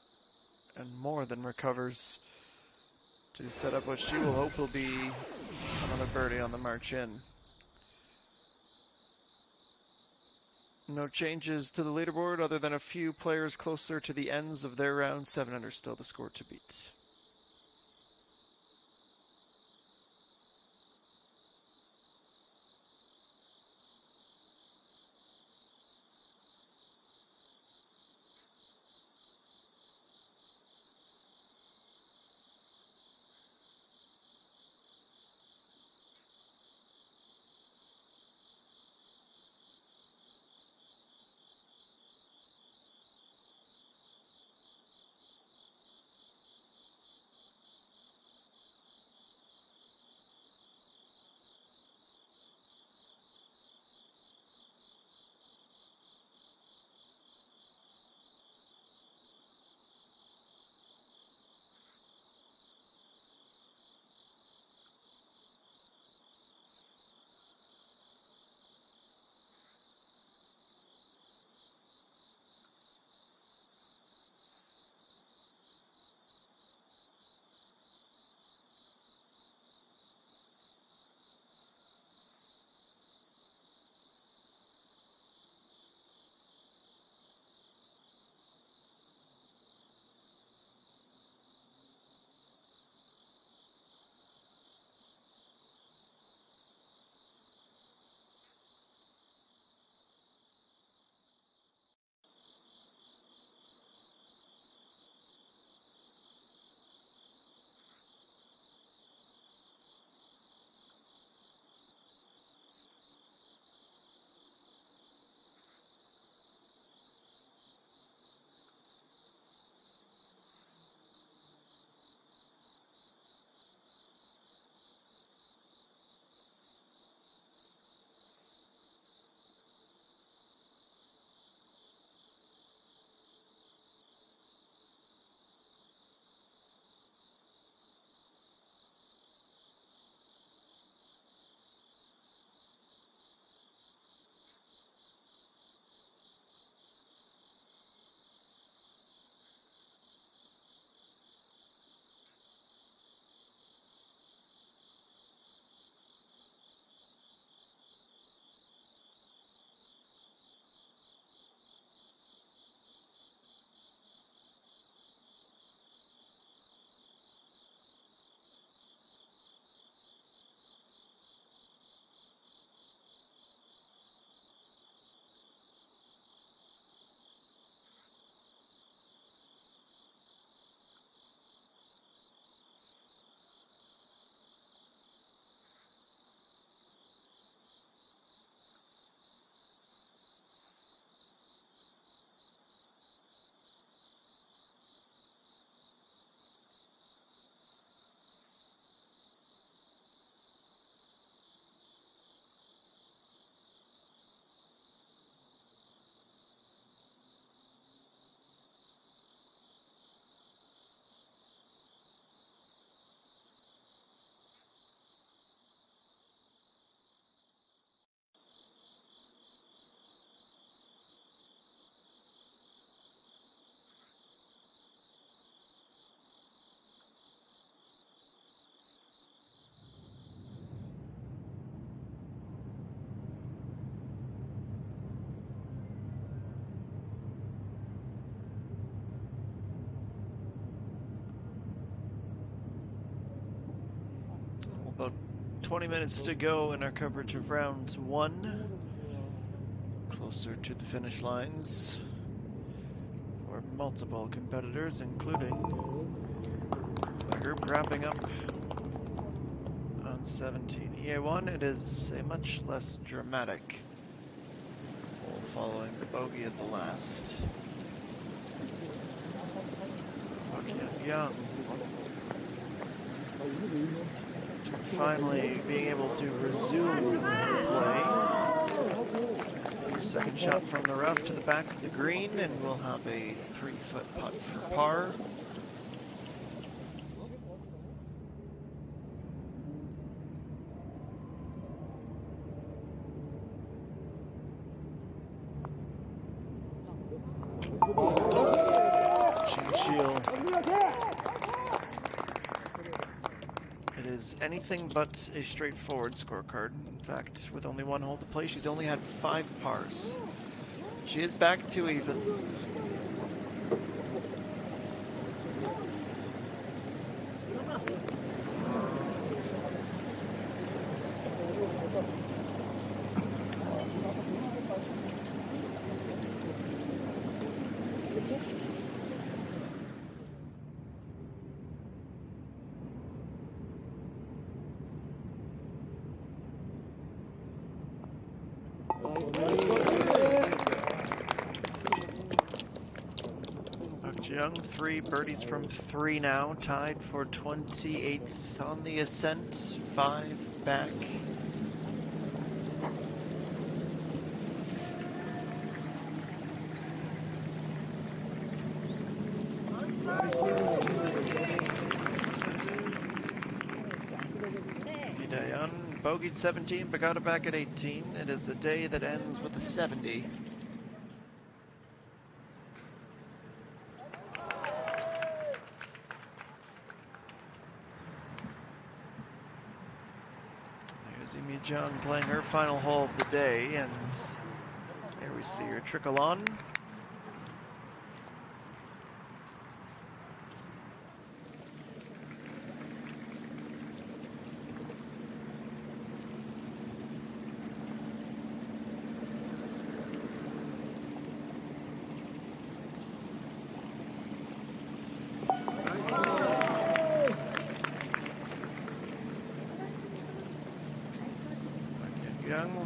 and more than recovers to set up what she will hope will be another birdie on the march in. No changes to the leaderboard other than a few players closer to the ends of their round. 7 under still the score to beat. About 20 minutes to go in our coverage of round 1. Closer to the finish lines for multiple competitors, including the group wrapping up on 17. EA1, it is a much less dramatic hole following the bogey at the last. Young finally being able to resume play. Second shot from the rough to the back of the green, and we'll have a 3-foot putt for par. It is anything but a straightforward scorecard. In fact, with only one hole to play, she's only had 5 pars. She is back to even. Young, 3 birdies from 3 now, tied for 28th on the ascent, 5 back. Dayan bogeyed 17, but got it back at 18. It is a day that ends with a 70. John playing her final hole of the day, and there we see her trickle on.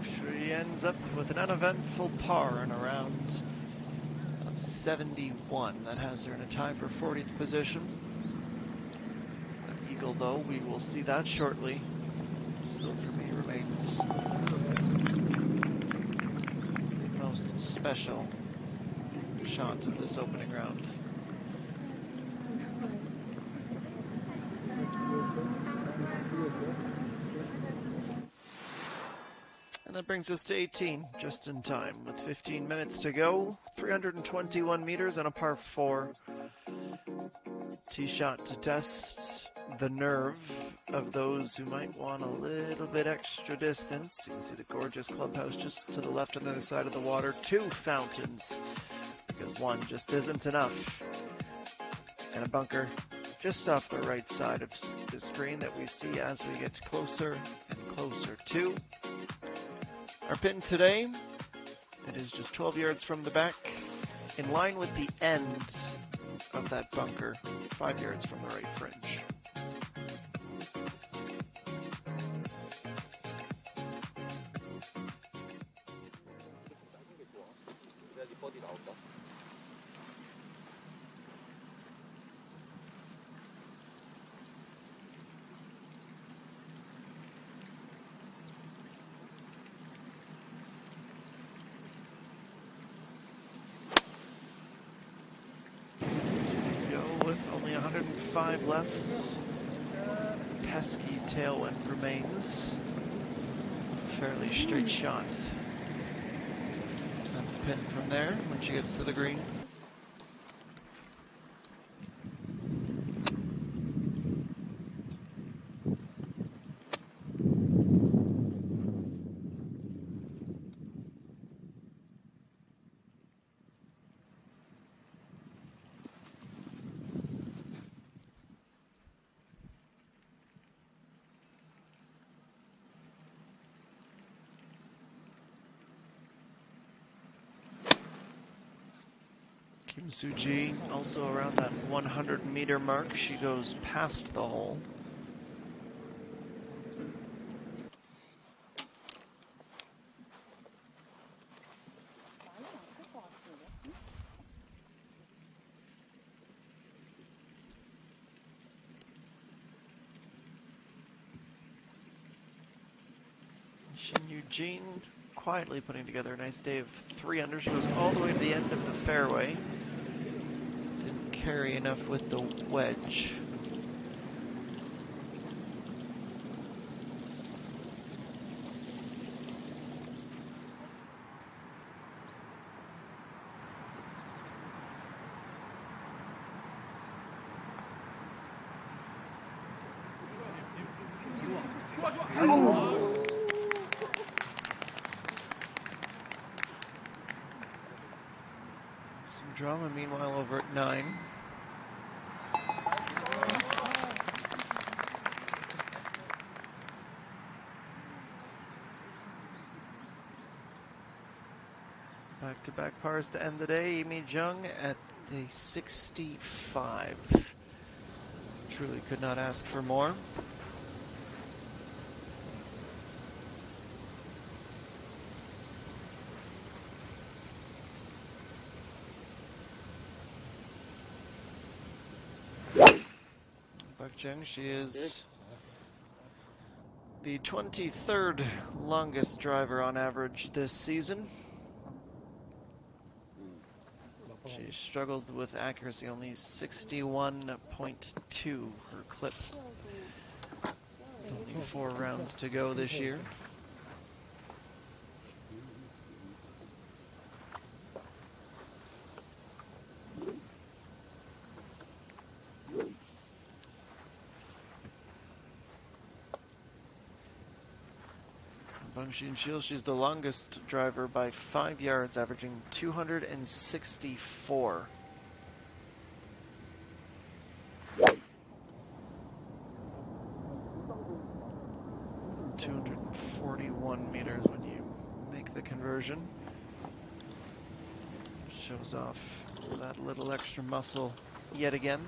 She ends up with an uneventful par in a round of 71. That has her in a tie for 40th position. An eagle, though, we will see that shortly. Still, for me, remains the most special shot of this opening round. And that brings us to 18, just in time, with 15 minutes to go. 321 meters on a par 4. Tee shot to test the nerve of those who might want a little bit extra distance. You can see the gorgeous clubhouse just to the left on the other side of the water. 2 fountains, because one just isn't enough. And a bunker just off the right side of the screen that we see as we get closer and closer to our pin today. It is just 12 yards from the back, in line with the end of that bunker, 5 yards from the right fringe. Only 105 left. Pesky tailwind remains. Fairly straight shot at the pin from there when she gets to the green. Kim Soo-ji also around that 100-meter mark. She goes past the hole. Shin Eugene quietly putting together a nice day of 3 under. She goes all the way to the end of the fairway. Didn't carry enough with the wedge. Some drama meanwhile over at 9. Back-to-back pars to end the day. Imi Jung at the 65. Truly could not ask for more. Bakjang, she is the 23rd longest driver on average this season. She struggled with accuracy, only 61.2 her clip. Only 4 rounds to go this year. Bang Xin-shil, she's the longest driver by 5 yards, averaging 264. 241 meters when you make the conversion. Shows off that little extra muscle yet again.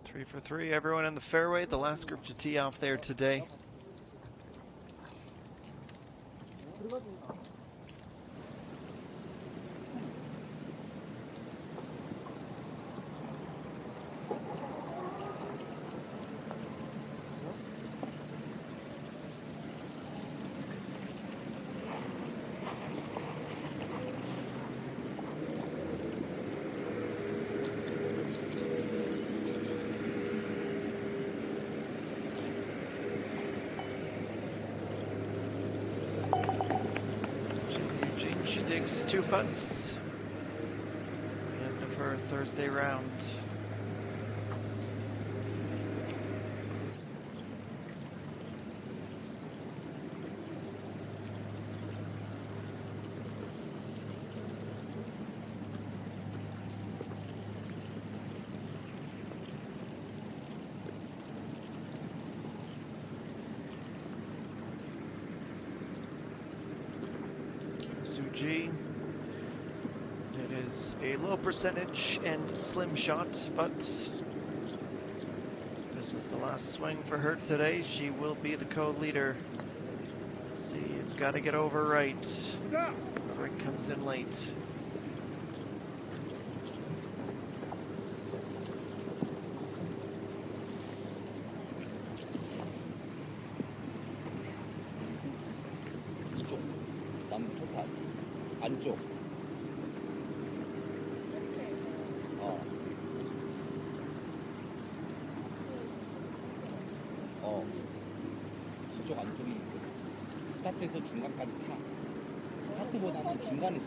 Three for 3, everyone in the fairway. The last group to tee off there today. She digs 2 putts. End of her Thursday round. Soo-ji. It is a low percentage and slim shot, but this is the last swing for her today. She will be the co-leader. See, it's got to get over right. The break comes in late. 안쪽. 이쪽 안쪽이 스타트에서 중간까지 타. 스타트보다는 중간에서.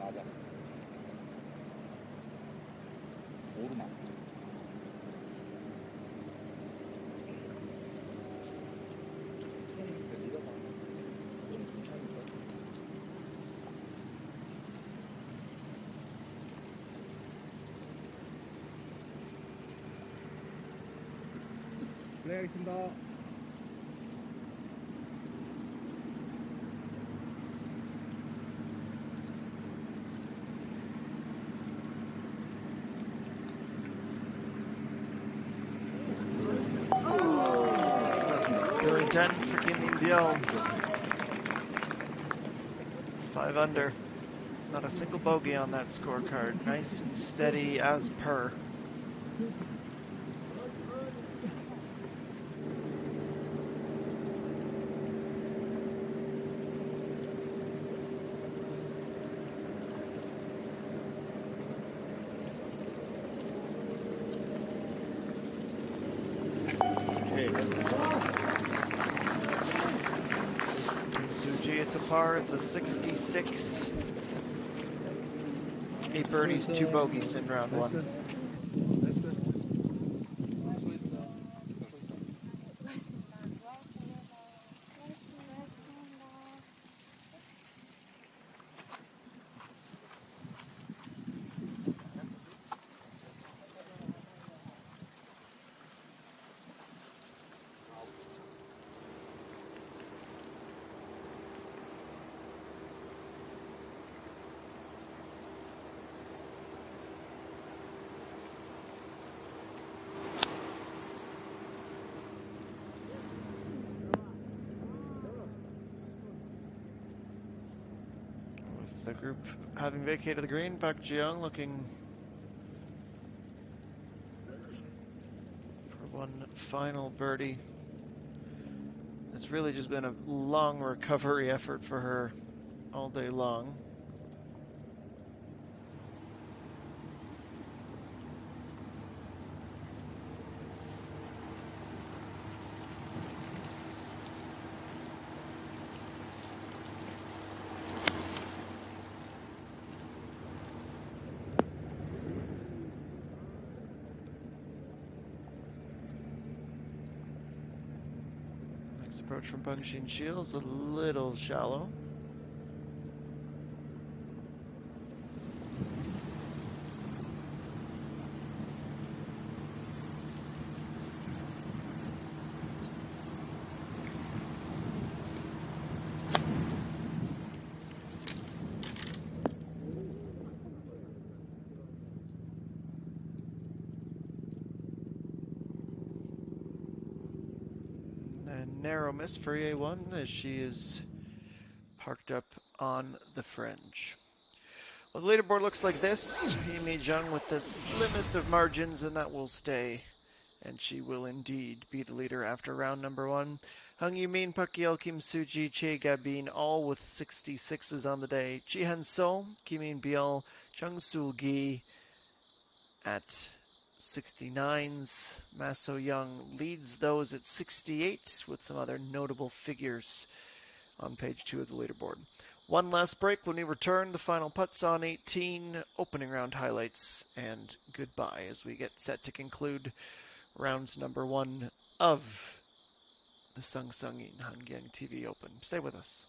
맞아. 오르막. 내려가. 좀 괜찮을까? 플레이하겠습니다. Billy 10 for Kim Min-byul. 5 under. Not a single bogey on that scorecard. Nice and steady as per. Suji, it's a par. It's a 66. 8 birdies, 2 bogeys in round 1. The group having vacated the green, Park Ji-young looking for one final birdie. It's really just been a long recovery effort for her all day long. Approach from Pengxin Shields, a little shallow. Narrow miss for EA1 as she is parked up on the fringe. Well, the leaderboard looks like this. Amy Jung with the slimmest of margins, and that will stay. And she will indeed be the leader after round number 1. Hung Yumin, Park Yeol, Kim Suji, Che Gabin, all with 66s on the day. Chi Han So, Kim Min-byul, Chung Sul-gi at 69s. Ma So-young leads those at 68 with some other notable figures on page 2 of the leaderboard. One last break. When we return, the final putts on 18, opening round highlights, and goodbye as we get set to conclude rounds number 1 of the Sangsangin Hanggang TV Open. Stay with us.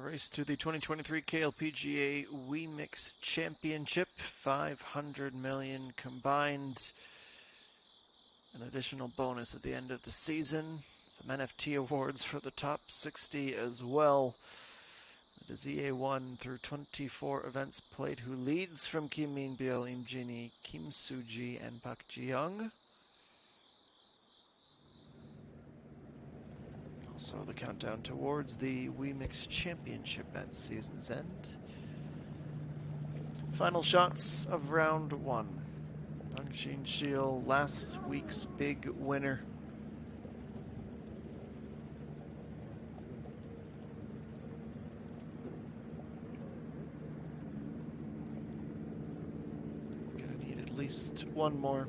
race to the 2023 KLPGA Mix Championship, 500 million combined. An additional bonus at the end of the season. Some NFT awards for the top 60 as well. It is EA1 through 24 events played. Who leads from Kim Min-byul, Im Jin-hee, Kim Soo-ji, and Park Ji-young. Also the countdown towards the Mix Championship at season's end. Final shots of round one. Bangshin Shil, last week's big winner. Gonna need at least one more.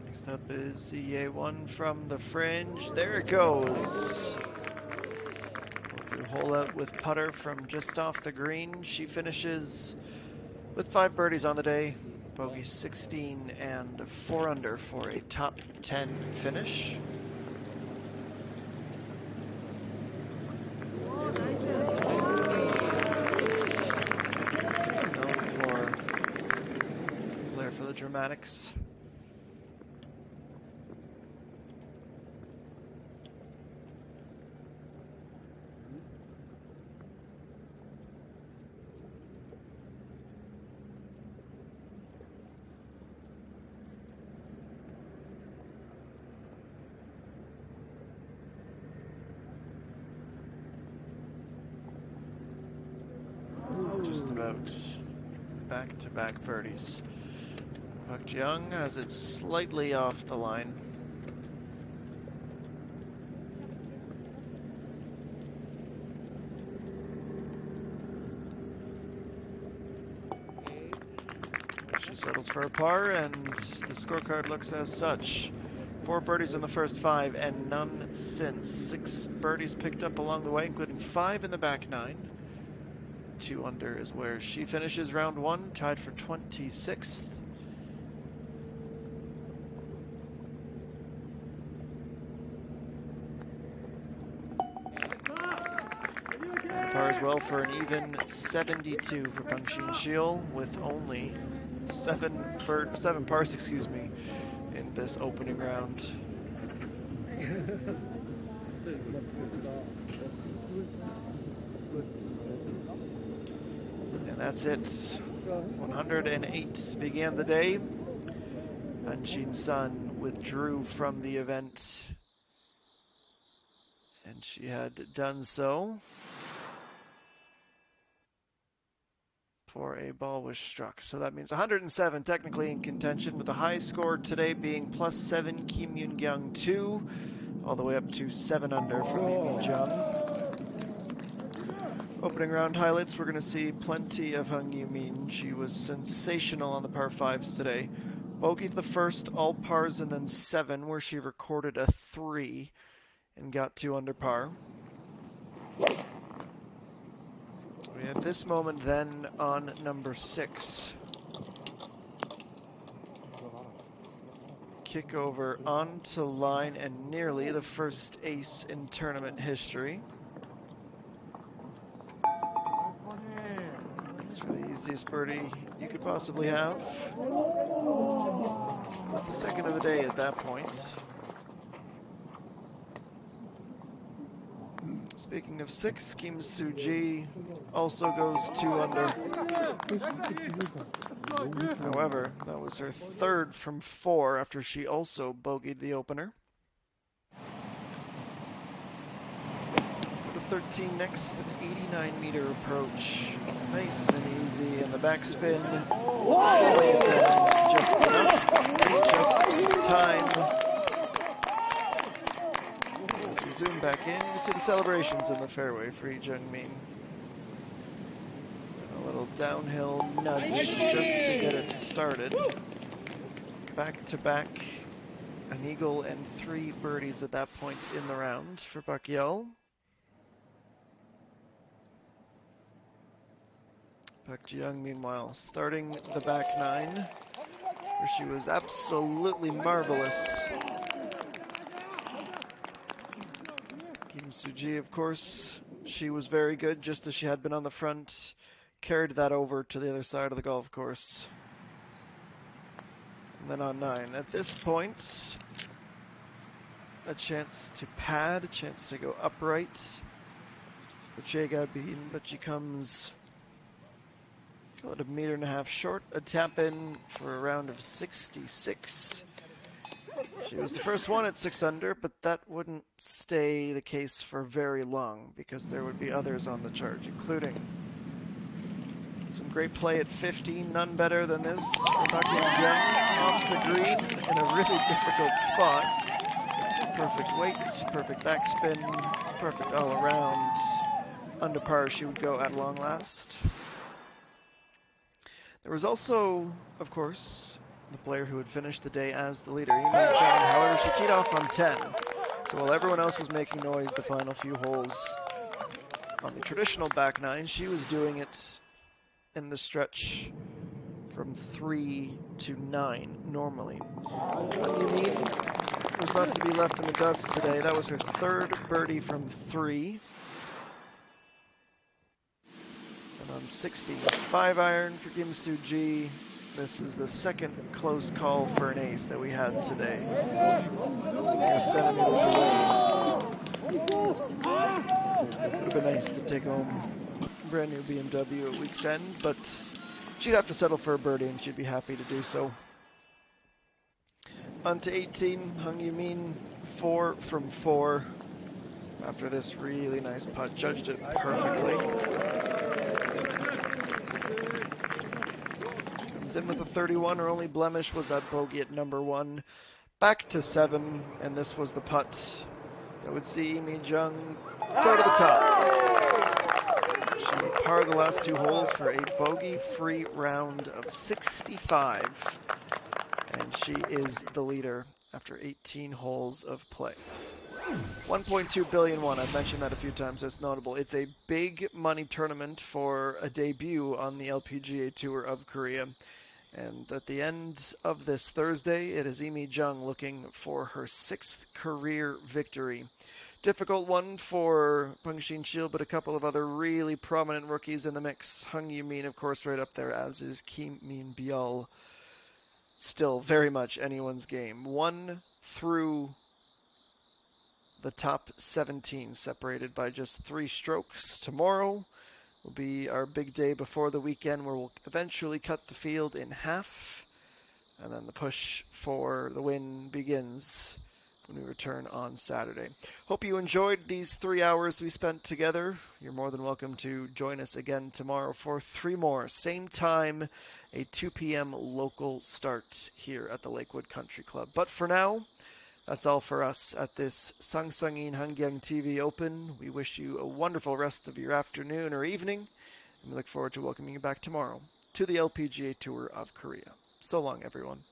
Next up is EA1 from the fringe. There it goes. Go through hole out with putter from just off the green. She finishes with 5 birdies on the day. Bogey 16 and 4 under for a top 10 finish. She's known for flair for the dramatics. Just about back-to-back birdies. Park Ji-young has it slightly off the line. She settles for a par, and the scorecard looks as such. 4 birdies in the first 5 and none since. 6 birdies picked up along the way, including 5 in the back 9. 2 under is where she finishes round 1, tied for 26th. And par as well for an even 72 for Bangshin Shil, with only 7 pars, excuse me, in this opening round. And that's it. 108 began the day. Bangshin Sun withdrew from the event, and she had done so before a ball was struck. So that means 107 technically in contention, with the high score today being +7 Kim Yoon-kyung 2, all the way up to 7 under from Lee Jung. Opening round highlights, we're going to see plenty of Hung Yoo-min. She was sensational on the par 5s today. Bogeyed the first, all pars, and then 7, where she recorded a 3 and got 2 under par. We had this moment then on number 6. Kick over onto line and nearly the first ace in tournament history. It's for the easiest birdie you could possibly have. It was the second of the day at that point. Speaking of 6, Kim Soo-ji also goes 2 under. However, that was her 3rd from 4 after she also bogeyed the opener. 13 next, an 89-meter approach. Nice and easy, and the backspin slowing it down just enough, just in time zoom back in. You see the celebrations in the fairway for Lee Jung-min. A little downhill nudge just to get it started. Back to back, an eagle and 3 birdies at that point in the round for Park Yeol. Park Ji-young, meanwhile, starting the back 9, where she was absolutely marvelous. Kim Soo-ji, of course, she was very good, just as she had been on the front. Carried that over to the other side of the golf course. And then on 9. At this point, a chance to pad, a chance to go upright for Che Ga-bin, but she comes, call it 1.5 meters short. A tap in for a round of 66. She was the first one at 6 under, but that wouldn't stay the case for very long because there would be others on the charge, including some great play at 15, none better than this from Park Yeon off the green in a really difficult spot. Perfect weight, perfect backspin, perfect all around. Under par she would go at long last. There was also, of course, the player who had finished the day as the leader, Lee Jung. However, she teed off on 10. So while everyone else was making noise the final few holes on the traditional back 9, she was doing it in the stretch from 3 to 9 normally. Yeon was not to be left in the dust today. That was her 3rd birdie from 3. And on 16, 5-iron for Kim Soo-ji. This is the 2nd close call for an ace that we had today. Mere centimeters away. Would have been nice to take home a brand new BMW at week's end, but she'd have to settle for a birdie and she'd be happy to do so. On to 18, Hung Yoo-min, 4 from 4. After this really nice putt, judged it perfectly. Comes in with a 31. Her only blemish was that bogey at number 1. Back to 7, and this was the putt that would see Lee Jung go to the top. She would par the last 2 holes for a bogey-free round of 65. And she is the leader after 18 holes of play. 1.2 billion won. I've mentioned that a few times. It's notable. It's a big money tournament for a debut on the LPGA Tour of Korea. And at the end of this Thursday, it is Lee Jung looking for her 6th career victory. Difficult one for Peng Shin-chil, but a couple of other really prominent rookies in the mix. Hung Yoo-min, of course, right up there, as is Kim Min-byul. Still very much anyone's game. 1 through the top 17, separated by just 3 strokes. Tomorrow will be our big day before the weekend, where we'll eventually cut the field in half, and then the push for the win begins when we return on Saturday. Hope you enjoyed these 3 hours we spent together. You're more than welcome to join us again tomorrow for 3 more. Same time, a 2 p.m. local start here at the Lakewood Country Club. But for now, that's all for us at this Sangsangin Hanggang TV Open. We wish you a wonderful rest of your afternoon or evening, and we look forward to welcoming you back tomorrow to the LPGA Tour of Korea. So long, everyone.